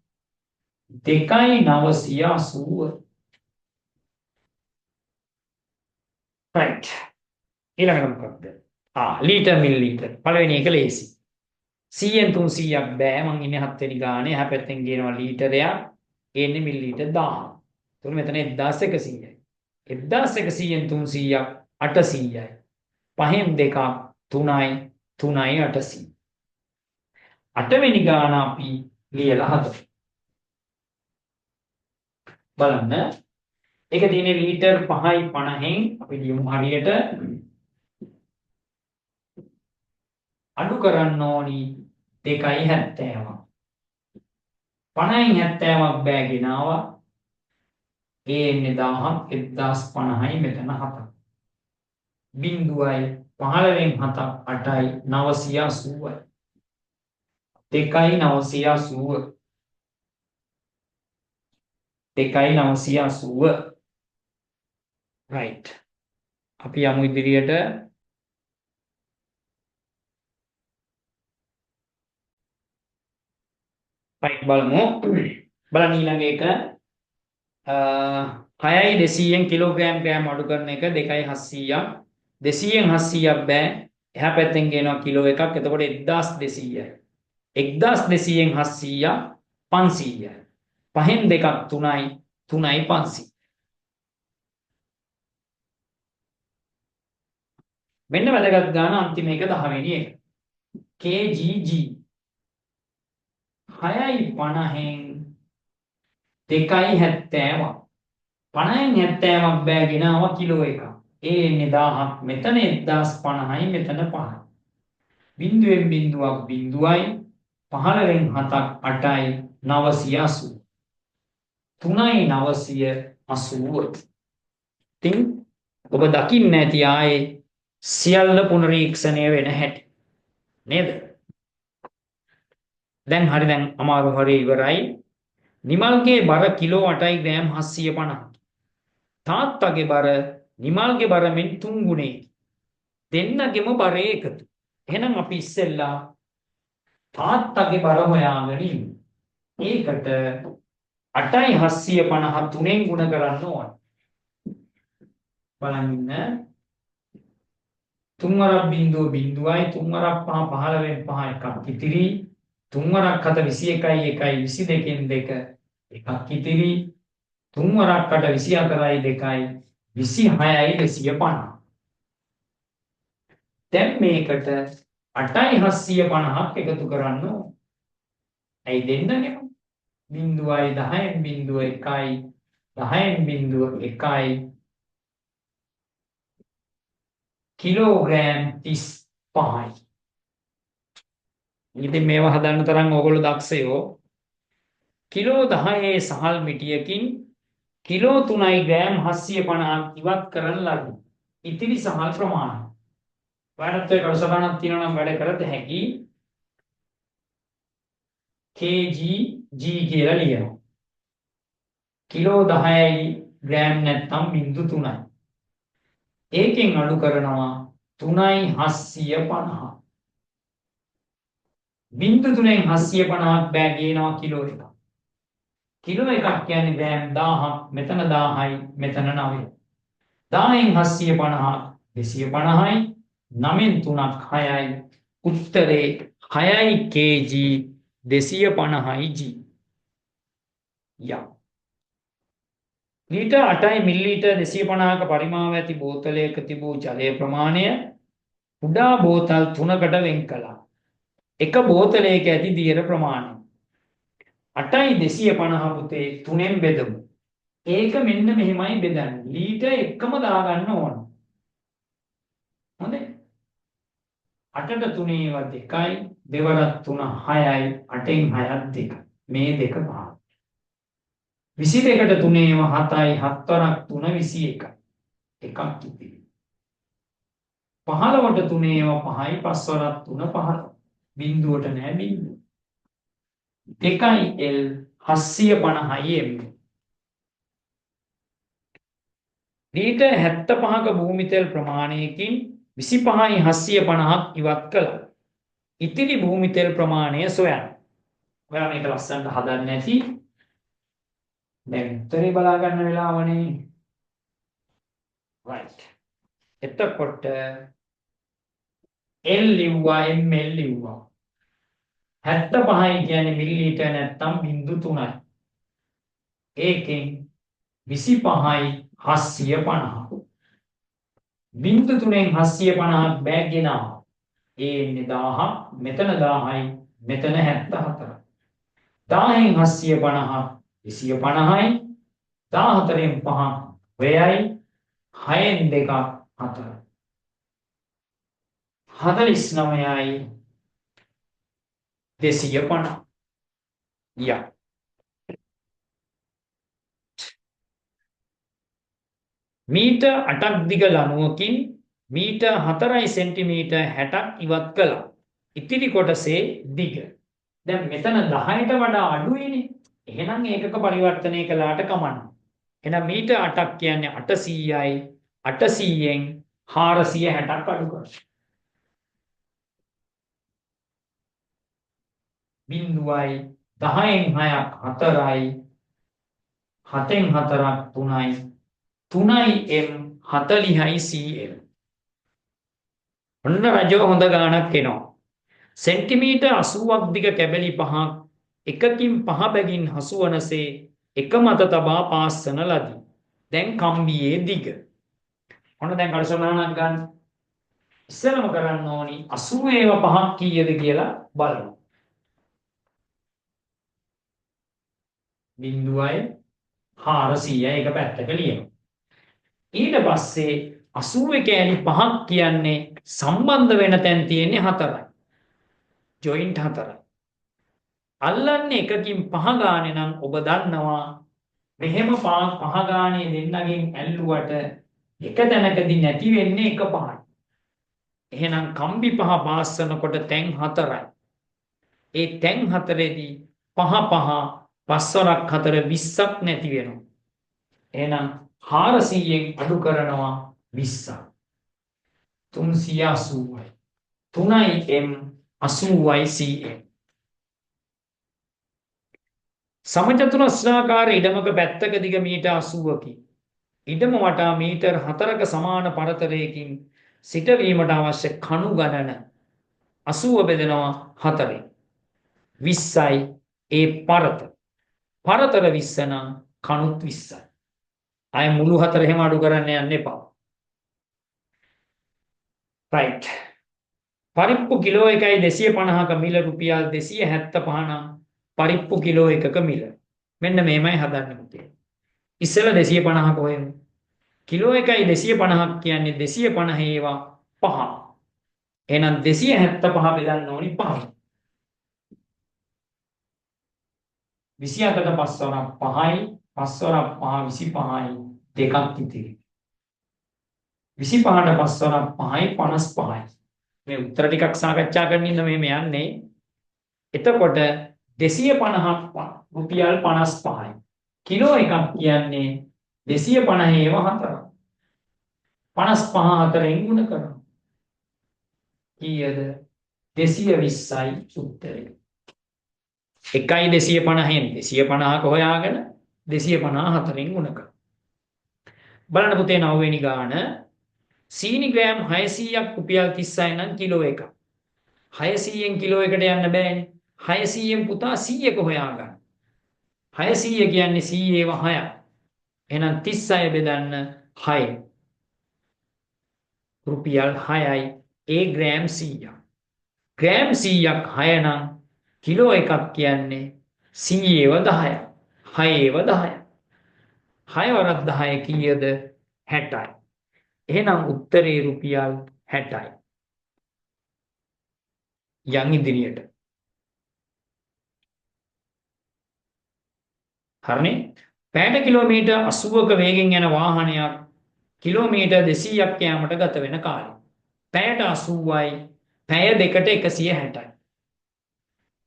2යි 980. right. ඊළඟට මොකක්ද? Litre millilitre. පළවෙනි එක ලේසි. 100න් 300ක් බෑ. මං ඉන්නේ 7 වෙනි ගානේ. එහා පැත්තෙන් ගේනවා ලීටරයක්. එන්නේ මිලිලීටර් 1000. එතකොට මෙතන 1100යි. 1100න් 300ක් 800යි. 5න් 2ක් 3යි 3යි 800. 8 වෙනි ගාන අපි ලියලා හදමු. බලන්න. ඒක තියෙන්නේ ලීටර් 5යි 50න් අපි ලියමු හරියට අඩු කරන්න ඕනි 2යි 70ක්. 50න් 70ක් බෑ ගෙනාවා. ඒ එන්නේ 1000ක් 1050යි මෙතන 7ක්. බිංදුවයි 15න් 7ක් 8යි 980යි. 2යි 980. 2.980 right අපි යමු ඉදිරියට right බලමු බලන්න ඊළඟ එක 6යි 200න් කිලෝග්‍රෑම් ග්‍රෑම් අඩු කරන එක 2.700ක් 200න් 700ක් බෑ එහා පැත්තෙන් ගේනවා කිලෝ එකක් එතකොට 1200යි 1200න් 700 500යි පහෙන් දෙකක් 3යි 3යි 500 මෙන්න වැදගත් ගාන අන්තිම එක 10 වෙනි එක kgg 6යි 50න් 2.70ක් 50න් 70ක් බෑ ගෙනාවා කිලෝ එකක් ඒ එන්නේ 1000ක් මෙතන 1050යි මෙතන 5යි බිංදුවෙන් බිංදුවක් බිංදුවයි 15න් 7ක් 8යි 980 3යි 980 ඉතින් ඔබ දකින්න ඇති ආයේ සියල්ල පුනරීක්ෂණය වෙන හැටි නේද දැන් හරි දැන් අමාරු හරි ඉවරයි නිමල්ගේ බර කිලෝ 8යි ග්‍රෑම් 750 තාත්තගේ බර නිමල්ගේ බර මෙන් 3 ගුණයකි දෙන්නගෙම බරේ එකතු එහෙනම් අපි ඉස්සෙල්ලා තාත්තගේ බර හොයාගෙන ඉමු ඒකට 8යි 750 3ෙන් ගුණ කරන්න ඕන බලන්න ඉන්න 3 වරක් බිංදුව බිංදුවයි 3 වරක් 5 15න් 5 එකක් ඉතිරි 3 වරක් 7 21යි 1යි 22න් 2 එකක් ඉතිරි 3 වරක් 8 24යි 2යි 26යි 250 දැන් මේකට 8යි 750ක් එකතු කරන්න ඕන ඇයි දෙන්නගෙම බිංදුවයි 10න් බිංදුව 1යි 10න් බිංදුව 1යි කිලෝග්‍රෑම් 35යි ඉතින් මේවා හදන්න තරම් ඕගොල්ලෝ දක්ෂයෝ කිලෝ 10 සහල් මිටියකින් කිලෝ 3යි ග්‍රෑම් 750ක් ඉවත් කරන ලදී. ඉතිරි සහල් ප්‍රමාණය. ඔයාලට ඒ කඩසටහනක් තියෙනවා නම් වැඩ කරත් හැකි. kg g කියලා ලියනවා. කිලෝ 10යි ග්‍රෑම් නැත්නම් 0.3යි. ඒකෙන් අඩු කරනවා 3යි 750. 0.3ෙන් 750ක් බෑ ගේනවා කිලෝ එකක්. කිලෝ එකක් කියන්නේ ග්‍රෑම් 1000ක් මෙතන 1000යි මෙතන 9යි 10න් 750 250යි 9න් 3ක් 6යි උත්තරේ 6යි kg 250යි g යා ලීටර් 8යි මිලිලීටර් 250ක පරිමාව ඇති බෝතලයක තිබූ ජලයේ ප්‍රමාණය කුඩා බෝතල් 3කට වෙන් කළා එක බෝතලයක ඇති දියර ප්‍රමාණය 8යි 250 පුතේ 3ෙන් බෙදමු. ඒක මෙන්න මෙහෙමයි බෙදන්නේ. ලීටර් එකම දාගන්න ඕන. හොඳයි. 8ට 3 ඒවා 2යි, දෙවරක් 3 6යි, 8න් 6ක් 2. මේ දෙක පහ. 22ට 3 ඒවා 7යි, 7 වරක් 3 21යි. එකක් ඉතිරි. 15ට 3 ඒවා 5යි, 5 වරක් 3 15. බිංදුවට නෑ බිංදුව. 2යි L 750යි M ලීටර් 75ක භූමි තෙල් ප්‍රමාණයකින් 25යි 750ක් ඉවත් කළා. ඉතිරි භූමි තෙල් ප්‍රමාණය සොයන්න. ඔයාලා මේක ලස්සනට හදන්න නැති. දැන් උත්තරේ බලා ගන්න වෙලාවනේ. right. එතකොට L ලිව්වා M L ලිව්වා. 75යි කියන්නේ මිලිලීටර් නැත්නම් 0.3යි. ඒකෙන් 25යි 750. 0.3ෙන් 750ක් බෑ ගෙනාවා. ඒ එන්නේ 1000ක්, මෙතන 1000යි, මෙතන 74යි. 10න් 750 250යි, 14න් 5 8යි, 6න් 2 4යි. 49යි 250. යා. මීටර් 8ක් දිග ලණුවකින් මීටර් 4යි සෙන්ටිමීටර් 60ක් ඉවත් කළා. ඉතිරි කොටසේ දිග. දැන් මෙතන 10ට වඩා අඩුයිනේ. එහෙනම් ඒකක පරිවර්තනය කළාට කමන්න. එහෙනම් මීටර් 8ක් කියන්නේ 800යි 800න් 460ක් අඩු කරනවා. බිංදුවයි 10න් 6ක් 4යි 7න් 4ක් 3යි 3යි m 40යි cm. ඔන්න රජව හොඳ ගාණක් එනවා. සෙන්ටිමීටර් 80ක් දිග කැබලි පහක් එකකින් පහ බැගින් හසුවනසේ එක මත තබා පාස්සන ලදී. දැන් කම්බියේ දිග. ඔන්න දැන් කඩසටහනක් ගන්න. ඉස්සෙල්ලම කරන්න ඕනි 80 පහක් කීයද කියලා බලන්න. බිංදුවයි 400යි එක පැත්තක ලියනවා. ඊට පස්සේ 80 කෑලි පහක් කියන්නේ සම්බන්ධ වෙන තැන් තියෙන්නේ 4යි. ජොයින්ට් 4යි. අල්ලන්නේ එකකින් පහ ගානේ නම් ඔබ දන්නවා මෙහෙම පහ ගානේ දෙන්නගෙන් ඇල්ලුවට එක තැනකදී නැති වෙන්නේ එක පහයි. එහෙනම් කම්බි පහ පාස්සනකොට තැන් 4යි. ඒ තැන් 4ේදී පහ පහ පස්වරක් 4 20ක් නැති වෙනවා. එහෙනම් 400න් අඩු කරනවා 20ක්. 380යි. 3යි m 80යි cm. සමචතුරස්‍රාකාර ඉඩමක පැත්තක දිග මීටර් 80කි. ඉඩම වටා මීටර් 4ක සමාන පරතරයකින් සිටවීමට අවශ්‍ය කණු ගණන 80 බෙදෙනවා 4ෙන්. 20යි ඒ පරතර. පරතර 20 නම් කණුත් 20යි. අය මුළු 4 එහෙම අඩු කරන්න යන්න එපා. right. පරිප්පු කිලෝ එකයි 250ක මිල රුපියල් 275 නම් පරිප්පු කිලෝ එකක මිල. මෙන්න මේමයි හදන්න පුතේ. ඉස්සෙල්ලා 250ක හොයමු. කිලෝ එකයි 250ක් කියන්නේ 250 ඒවා 5. එහෙනම් 275 බෙදන්න ඕනි 5. 28ට 5 වරක් 5යි 5 වරක් 5 25යි දෙකක් ඉතිරි. 25ට 5 වරක් 5යි 55යි. මේ උත්තර ටිකක් සාකච්ඡා කරමින් ඉන්න මෙහෙම යන්නේ. එතකොට 250ක් රුපියල් 55යි. කිලෝ එකක් කියන්නේ 250 ඒවා 4. 55 4ෙන් ගුණ කරනවා. කීයද? 220යි උත්තරේ. 1යි 250න් 250ක හොයාගෙන 250 4ෙන් ගුණ කරනවා. බලන්න පුතේ 9 වෙනි ගාන. සීනි ග්‍රෑම් 600ක් රුපියල් 36 නම් කිලෝ එකක්. 600න් කිලෝ එකට යන්න බෑනේ. 600න් පුතා 100ක හොයාගන්න. 600 කියන්නේ 100 ඒවා 6ක්. එහෙනම් 36 බෙදන්න 6. රුපියල් 6යි ඒ ග්‍රෑම් 100ක්. ග්‍රෑම් 100ක් 6 නම් කිලෝ එකක් කියන්නේ 100 ඒවා 10ක්. 6 ඒවා 10ක්. 6 වරක් 10 කීයද? 60යි. එහෙනම් උත්තරේ රුපියල් 60යි. යන් ඉදිරියට. හරිනේ? පැයට කිලෝමීටර් 80ක වේගෙන් යන වාහනයක් කිලෝමීටර් 200ක් යාමට ගත වෙන කාලය. පැයට 80යි. පැය දෙකට 160යි.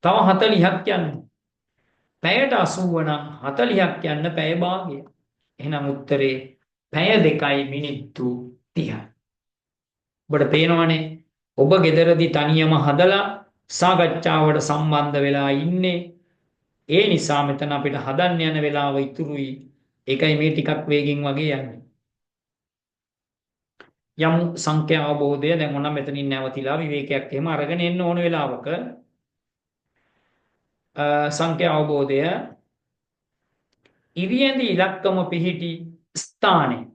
තව 40ක් යන්න. පැයට 80 නම් 40ක් යන්න පැය භාගය. එහෙනම් උත්තරේ පැය 2යි මිනිත්තු 30යි. ඔබට පේනවනේ ඔබ ගෙදරදී තනියම හදලා සාකච්ඡාවට සම්බන්ධ වෙලා ඉන්නේ. ඒ නිසා මෙතන අපිට හදන්න යන වෙලාව ඉතුරුයි. ඒකයි මේ ටිකක් වේගෙන් වගේ යන්නේ. යම් සංඛ්‍යා අවබෝධය දැන් මොනවා මෙතනින් නැවතිලා විවේකයක් එහෙම අරගෙන එන්න ඕන වෙලාවක සංඛ්‍යා අවබෝධය ඉරියැඳි ඉලක්කම පිහිටි ස්ථානේ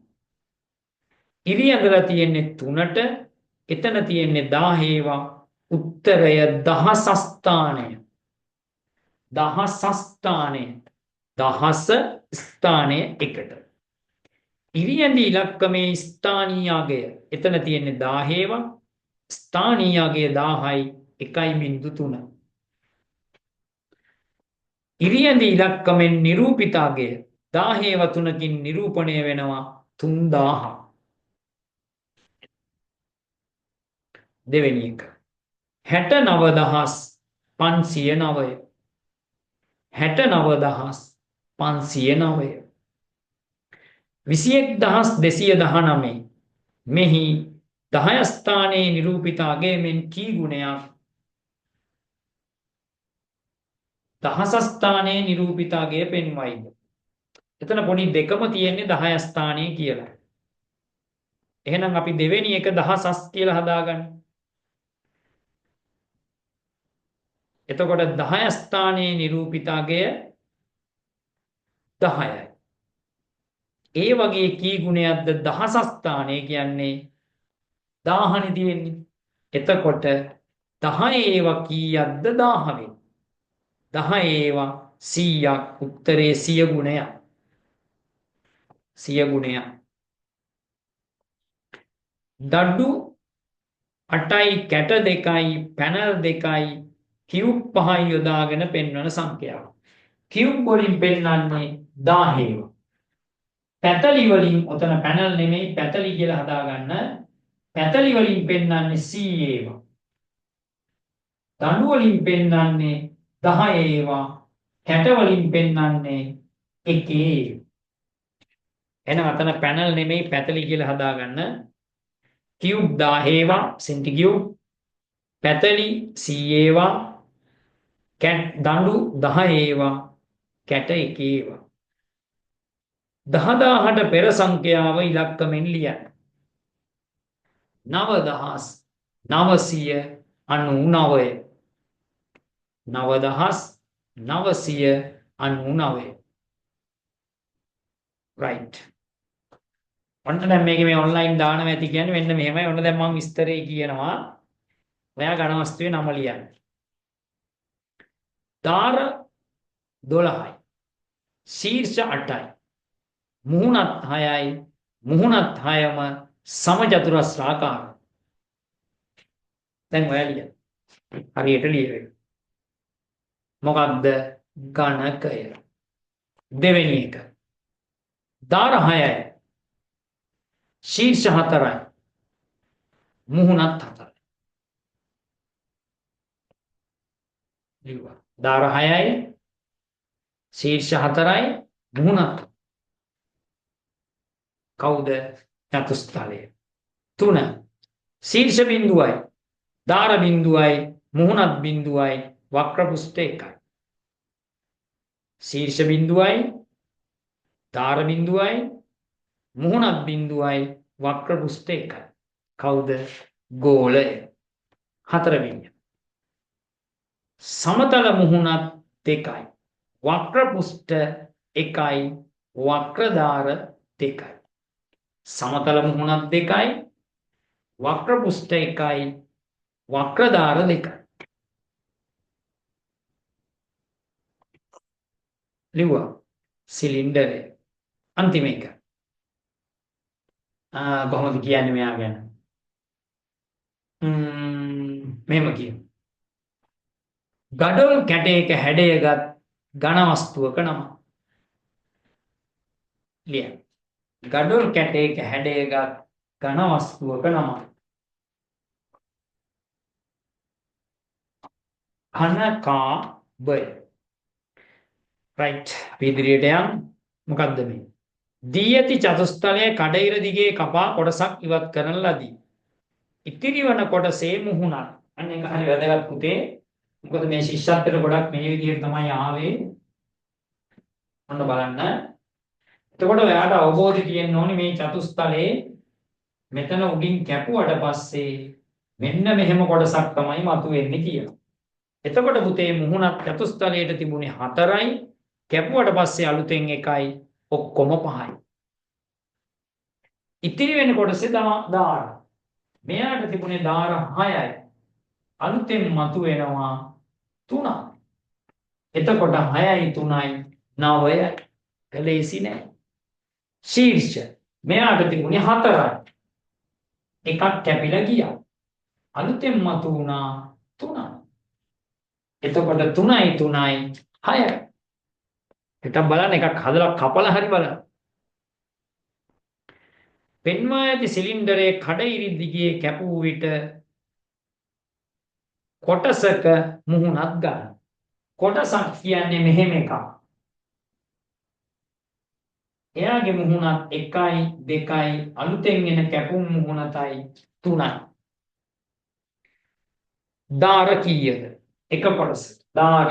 ඉරියැඳලා තියෙන්නේ 3ට එතන තියෙන්නේ 1000 ඒවා උත්තරය දහස ස්ථානය. දහස ස්ථානය. දහස ස්ථානය එකට. ඉරියැඳි ඉලක්කමේ ස්ථානීයගය එතන තියෙන්නේ 1000 ඒවා ස්ථානීයගය 1000යි 1.3. ඉරියැඳි ඉලක්කමෙන් නිරූපිතාගය 1000 ඒවා 3කින් නිරූපණය වෙනවා 3000. දෙවෙනි එක 69509. 69,509 21,219 මෙහි 10 ස්ථානයේ නිරූපිත අගයමෙන් කී ගුණයක් දහස ස්ථානයේ නිරූපිත අගය පෙන්වයිද? එතන පොඩි දෙකම තියෙන්නේ 10 ස්ථානයේ කියලා. එහෙනම් අපි දෙවෙනි එක දහසස් කියලා හදාගන්න. එතකොට 10 ස්ථානයේ නිරූපිත අගය 10යි. ඒ වගේ කී ගුණයක්ද දහස ස්ථානයේ කියන්නේ 1000 තියෙන්නේ. එතකොට 10 ඒවා කීයක්ද 1000 10 ඒවා 100ක් උත්තරේ 100 ගුණයක්. 100 ගුණයක්. දඩු 8යි කැට 2යි පැනල් 2යි කියුබ් 5යි යොදාගෙන පෙන්වන සංඛ්‍යාව. කියුබ් වලින් පෙන්වන්නේ 1000 ඒවා. පැතලි වලින් ඔතන පැනල් නෙමෙයි පැතලි කියලා හදාගන්න. පැතලි වලින් පෙන්වන්නේ 100 ඒවා. දඬු වලින් පෙන්වන්නේ 10 ඒවා. කැට වලින් පෙන්වන්නේ 1 ඒවා. එහෙනම් අතන පැනල් නෙමෙයි පැතලි කියලා හදාගන්න. කියුබ් 10 ඒවා සෙන්ටිකියුබ්. පැතලි 100 ඒවා. දඬු 10 ඒවා. කැට 1 ඒවා. 10000ට පෙර සංඛ්‍යාව ඉලක්කමෙන් ලියන්න. 9999. 9999. right. ඔන්න දැන් මේකේ මේ ඔන්ලයින් දානවා ඇති කියන්නේ මෙන්න මෙහෙමයි. ඔන්න දැන් මම විස්තරේ කියනවා. ඔයා ඝන වස්තුවේ නම ලියන්න. දාර 12යි. ශීර්ෂ 8යි. මුහුණත් 6යි. මුහුණත් 6ම සමචතුරස්‍රාකාරයි. දැන් ඔයා ලියන්න. හරියට ලියවෙන්න. මොකක්ද ඝනකය. දෙවෙනි එක. දාර 6යි. ශීර්ෂ 4යි. මුහුණත් 4යි. ලියුවා. දාර 6යි. ශීර්ෂ 4යි. මුහුණත්. කවුද? චතුස්තලය. 3. ශීර්ෂ බිඳුවයි. දාර බිඳුවයි. මුහුණත් බිඳුවයි. වක්‍ර පෘෂ්ඨ 1යි. ශීර්ෂ බිඳුවයි. දාර බිඳුවයි. මුහුණත් බිඳුවයි. වක්‍ර පෘෂ්ඨ 1යි. කවුද? ගෝලය. 4 වෙනි. සමතල මුහුණත් 2යි. වක්‍ර පෘෂ්ඨ 1යි. වක්‍ර දාර 2යි. සමතල මුහුණත් 2යි. වක්‍ර පෘෂ්ඨ 1යි. වක්‍ර දාර 2යි. ලිව්වා. සිලින්ඩරය. අන්තිම එක. කොහොමද කියන්නේ මෙයා ගැන? මෙහෙම කියමු. ගඩොල් කැටයක හැඩයගත් ඝන වස්තුවක නම. ලියන්න. ගඩොල් කැටයක හැඩයගත් ඝන වස්තුවක නම. ඝනකාභය. right. අපි ඉදිරියට යමු. මොකද්ද මේ? දී ඇති චතුස්තලයේ කඩිර දිගේ කපා කොටසක් ඉවත් කරන ලදී. ඉතිරි වන කොටසේ මුහුණත්. අන්න ඒක හරි වැදගත් පුතේ. මොකද මේ ශිෂ්‍යත්වයට ගොඩක් මේ විදිහට තමයි ආවේ. ඔන්න බලන්න. එතකොට ඔයාට අවබෝධය තියෙන්න ඕනි මේ චතුස්තලයේ මෙතන උඩින් කැපුවට පස්සේ මෙන්න මෙහෙම කොටසක් තමයි මතුවෙන්නේ කියලා. එතකොට පුතේ මුහුණත් චතුස්තලයට තිබුණේ 4යි. කැපුවට පස්සේ අලුතෙන් 1යි. ඔක්කොම 5යි. ඉතිරි වෙන කොටසේ දාර. මෙයාට තිබුණේ දාර 6යි. අලුතෙන් මතුවෙනවා 3යි. එතකොට 6යි 3යි 9යි. කලේසි නෑ. ශීර්ෂ. මෙයාට තිබුණේ 4යි. එකක් කැපිලා ගියා. අලුතෙන් මතු වුණා 3යි. එතකොට 3යි 3යි 6යි. එකක් බලන්න එකක් හදලා කපලා හරි බලන්න. පෙන්වා ඇති සිලින්ඩරයේ කඩිරි දිගේ කැපූ විට කොටසක මුහුණත් ගන්න. කොටසක් කියන්නේ මෙහෙම එකක්. එයාගේ මුහුණත් 1යි 2යි අලුතෙන් එන කැපුම් මුහුණතයි 3යි. දාර කීයද? එක කොටස. දාර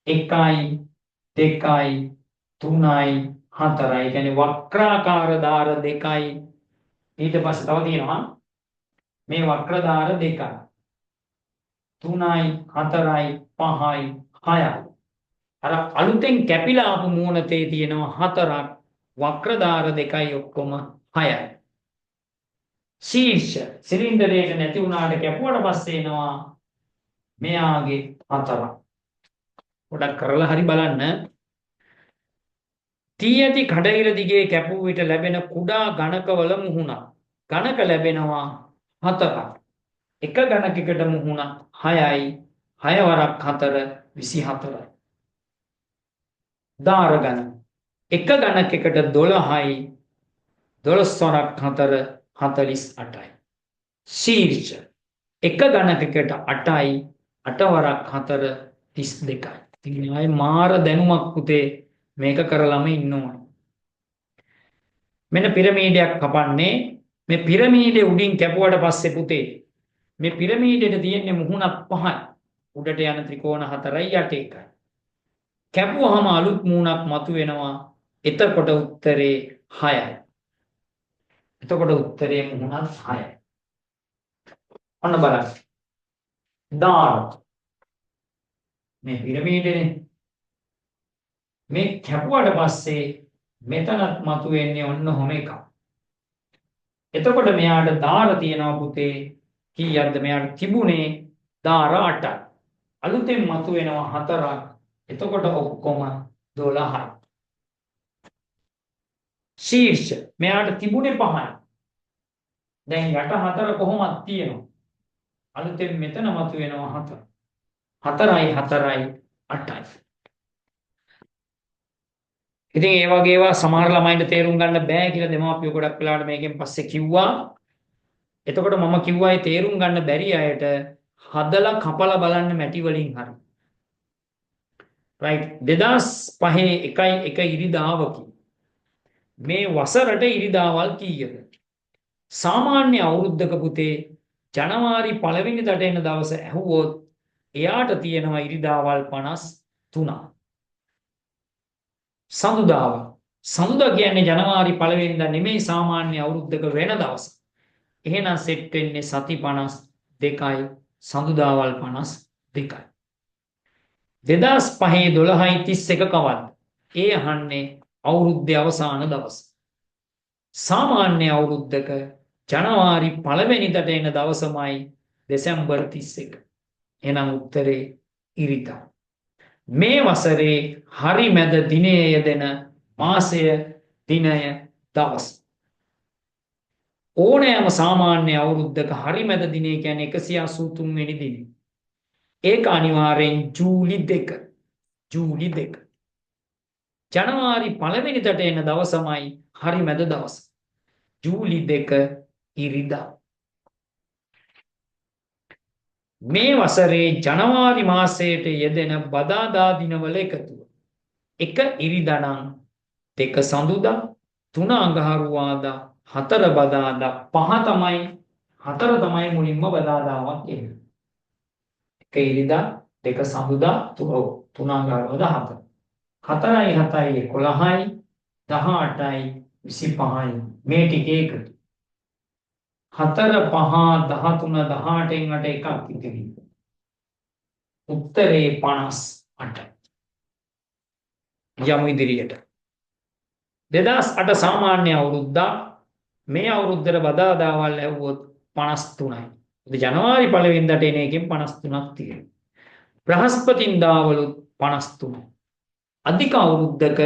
1යි 2යි 3යි 4යි. කියන්නේ වක්‍රාකාර දාර 2යි. ඊට පස්සේ තව තියෙනවා මේ වක්‍ර දාර 2යි 3යි 4යි 5යි 6යි. අර අලුතෙන් කැපිලා ආපු මූණතේ තියෙනවා 4ක්. වක්‍ර දාර 2යි ඔක්කොම 6යි. ශීර්ෂ සිලින්ඩරේට නැති වුණාට කැපුවට පස්සේ එනවා මෙයාගේ 4ක්. පොඩක් කරලා හරි බලන්න. තී ඇති කඩඉර දිගේ කැපූ විට ලැබෙන කුඩා ගණකවල මුහුණක්. ගණක ලැබෙනවා 4ක්. එක ගණකයකට මුහුණ 6යි. 6 වරක් 4 24යි. දාර ගණක. එක ගණකයකට 12යි. 12 වරක් 4 48යි. ශීර්ෂ එක ගණකයකට 8යි. 8 වරක් 4 32යි. ඉතින් ආයේ මාර දැනුමක් පුතේ මේක කරලම ඉන්න ඕනේ. මෙන්න පිරමීඩයක් කපන්නේ. මේ පිරමීඩේ උඩින් කැපුවට පස්සේ පුතේ මේ පිරමීඩයට තියෙන්නේ මුහුණක් 5යි. උඩට යන ත්‍රිකෝණ 4යි යට එකයි. කැපුවාම අලුත් මුහුණක් මතුවෙනවා. එතකොට උත්තරේ 6යි. එතකොට උත්තරේ මුහුණක් 6යි. ඔන්න බලන්න. දාර මේ පිරමීඩනේ මේ කැපුවට පස්සේ මෙතනත් මතුවෙන්නේ ඔන්න ඔහොම එකක්. එතකොට මෙයාට දාර තියෙනවා පුතේ කීයක්ද? මෙයාට තිබුණේ දාර 8යි. අලුතෙන් මතුවෙනවා 4ක්. එතකොට ඔක්කොම 12යි. ශීර්ෂ මෙයාට තිබුණේ 5යි. දැන් යට 4 කොහොමද තියෙනවා? අලුතෙන් මෙතන මතුවෙනවා 4. 4යි 4යි 8යි. ඉතින් ඒ වගේ ඒවා සමහර ළමයින්ට තේරුම් ගන්න බෑ කියලා දෙමාපියෝ ගොඩක් වෙලාවට මේකෙන් පස්සේ කිව්වා. එතකොට මම කිව්වා ඒ තේරුම් ගන්න බැරි අයට හදලා කපලා බලන්න මැටි වලින් හරි. රයිට් 2005 1 ඉරිදාවකි. මේ වසරට ඉරිදාවල් කීයද? සාමාන්‍ය අවුරුද්දක පුතේ ජනවාරි 1 වෙනිදාට එන දවස ඇහුවොත් එයාට තියෙනවා ඉරිදාවල් 53. සඳුදා කියන්නේ ජනවාරි 1 වෙනිදා නෙමෙයි සාමාන්‍ය අවුරුද්දක වෙන දවස. එහෙනම් සෙට් වෙන්නේ සති 52යි සඳුදාවල් 52යි. 2005 12යි 31 කවද්ද? ඒ අහන්නේ අවුරුද්දේ අවසාන දවස. සාමාන්‍ය අවුරුද්දක ජනවාරි 1 වෙනිදාට එන දවසමයි දෙසැම්බර් 31. එහෙනම් උත්තරේ ඉරිදා. මේ වසරේ හරි මැද දිනයේ යෙදෙන මාසය දිනය දවස. ඕනෑම සාමාන්‍ය අවුරුද්දක හරි මැද දිනය කියන්නේ 183 වෙනි දිනේ. ඒක අනිවාර්යෙන් ජූලි 2. ජූලි 2. ජනවාරි 1 වෙනිදාට එන දවසමයි හරි මැද දවස. ජූලි 2 ඉරිදා. මේ වසරේ ජනවාරි මාසයට යෙදෙන බදාදා දිනවල එකතුව. 1 ඉරිදා නම් 2 සඳුදා 3 අඟහරුවාදා 4 බදාදා 4 තමයි මුලින්ම බදාදාවක් එන්නේ. 1 ඉරිදා 2 සඳුදා 3 අඟහරුවාදා 4. 4යි 7යි 11යි 18යි 25යි මේ ටික එකතු. 4 5 13 18න් 8 එකක් ඉතිරි. උත්තරේ 58. යමු ඉදිරියට. 2008 සාමාන්‍ය අවුරුද්දා මේ අවුරුද්දට බදාදාවල් ඇහුවොත් 53යි. ජනවාරි 1 වෙනිදාට එන එකෙන් 53ක් තියෙනවා. බ්‍රහස්පතින්දාවලුත් 53. අධික අවුරුද්දක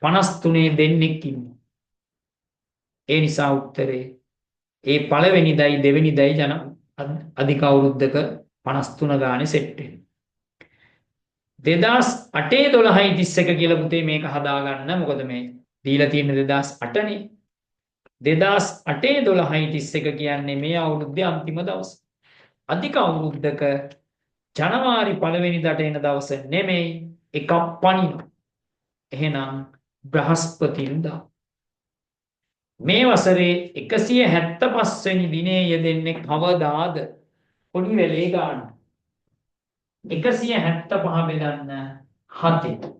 53 දෙන්නෙක් ඉන්නවා. ඒ නිසා උත්තරේ ඒ 1 වෙනිදායි 2 වෙනිදායි අධික අවුරුද්දක 53 ගානේ සෙට් වෙනවා. 2008 12යි 31 කියලා පුතේ මේක හදාගන්න. මොකද මේ දීලා තියෙන 2008 නේ. 2008 12යි 31 කියන්නේ මේ අවුරුද්දේ අන්තිම දවස. අධික අවුරුද්දක ජනවාරි 1 වෙනිදාට එන දවස නෙමෙයි එකක් පනිනවා. එහෙනම් බ්‍රහස්පතින්දා. මේ වසරේ 175 වෙනි දිනේ යෙදෙන්නේ කවදාද? පොඩි වෙලේ ගන්න. 175 බෙදන්න 7.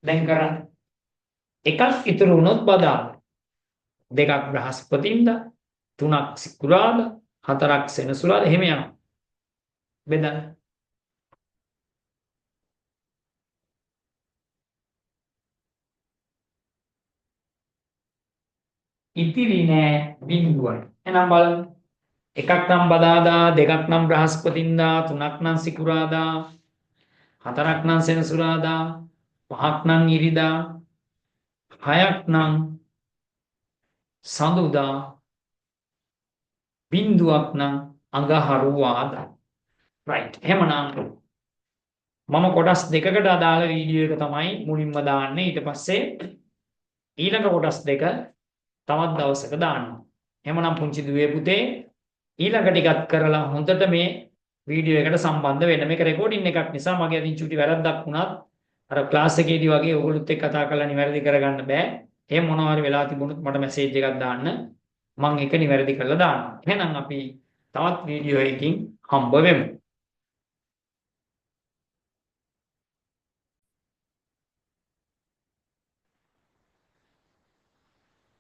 දැන් කරන්න. එකක් ඉතුරු වුණොත් බදාගන්න. දෙකක් බ්‍රහස්පතින්දා, තුනක් සිකුරාදා, හතරක් සෙනසුරාදා එහෙම යනවා. බෙදන්න. ඉතිරි නෑ බිඳුවයි. එහෙනම් බලන්න. එකක් නම් බදාදා, දෙකක් නම් බ්‍රහස්පතින්දා, තුනක් නම් සිකුරාදා, හතරක් නම් සෙනසුරාදා, පහක් නම් ඉරිදා, හයක් නම් සඳුදා, බිඳුවක් නම් අඟහරුවාදා. රයිට්. එහෙමනම් මම කොටස් දෙකකට අදාළ වීඩියෝ එක තමයි මුලින්ම දාන්නේ. ඊට පස්සේ ඊළඟ කොටස් දෙක තවත් දවසක දානවා. එහෙමනම් පුංචි දුවේ පුතේ ඊළඟ ටිකත් කරලා හොඳට මේ වීඩියෝ එකට සම්බන්ධ වෙන්න. මේක රෙකෝඩින් එකක් නිසා මගේ අතින් චුටි වැරද්දක් වුණත් අර ක්ලාස් එකේදී වගේ ඔයගොල්ලොත් එක්ක කතා කරලා නිවැරදි කරගන්න බෑ. එහෙම මොනවා හරි වෙලා තිබුණොත් මට මැසේජ් එකක් දාන්න. මම ඒක නිවැරදි කරලා දාන්නම්. එහෙනම් අපි තවත් වීඩියෝ එකකින් හම්බ වෙමු.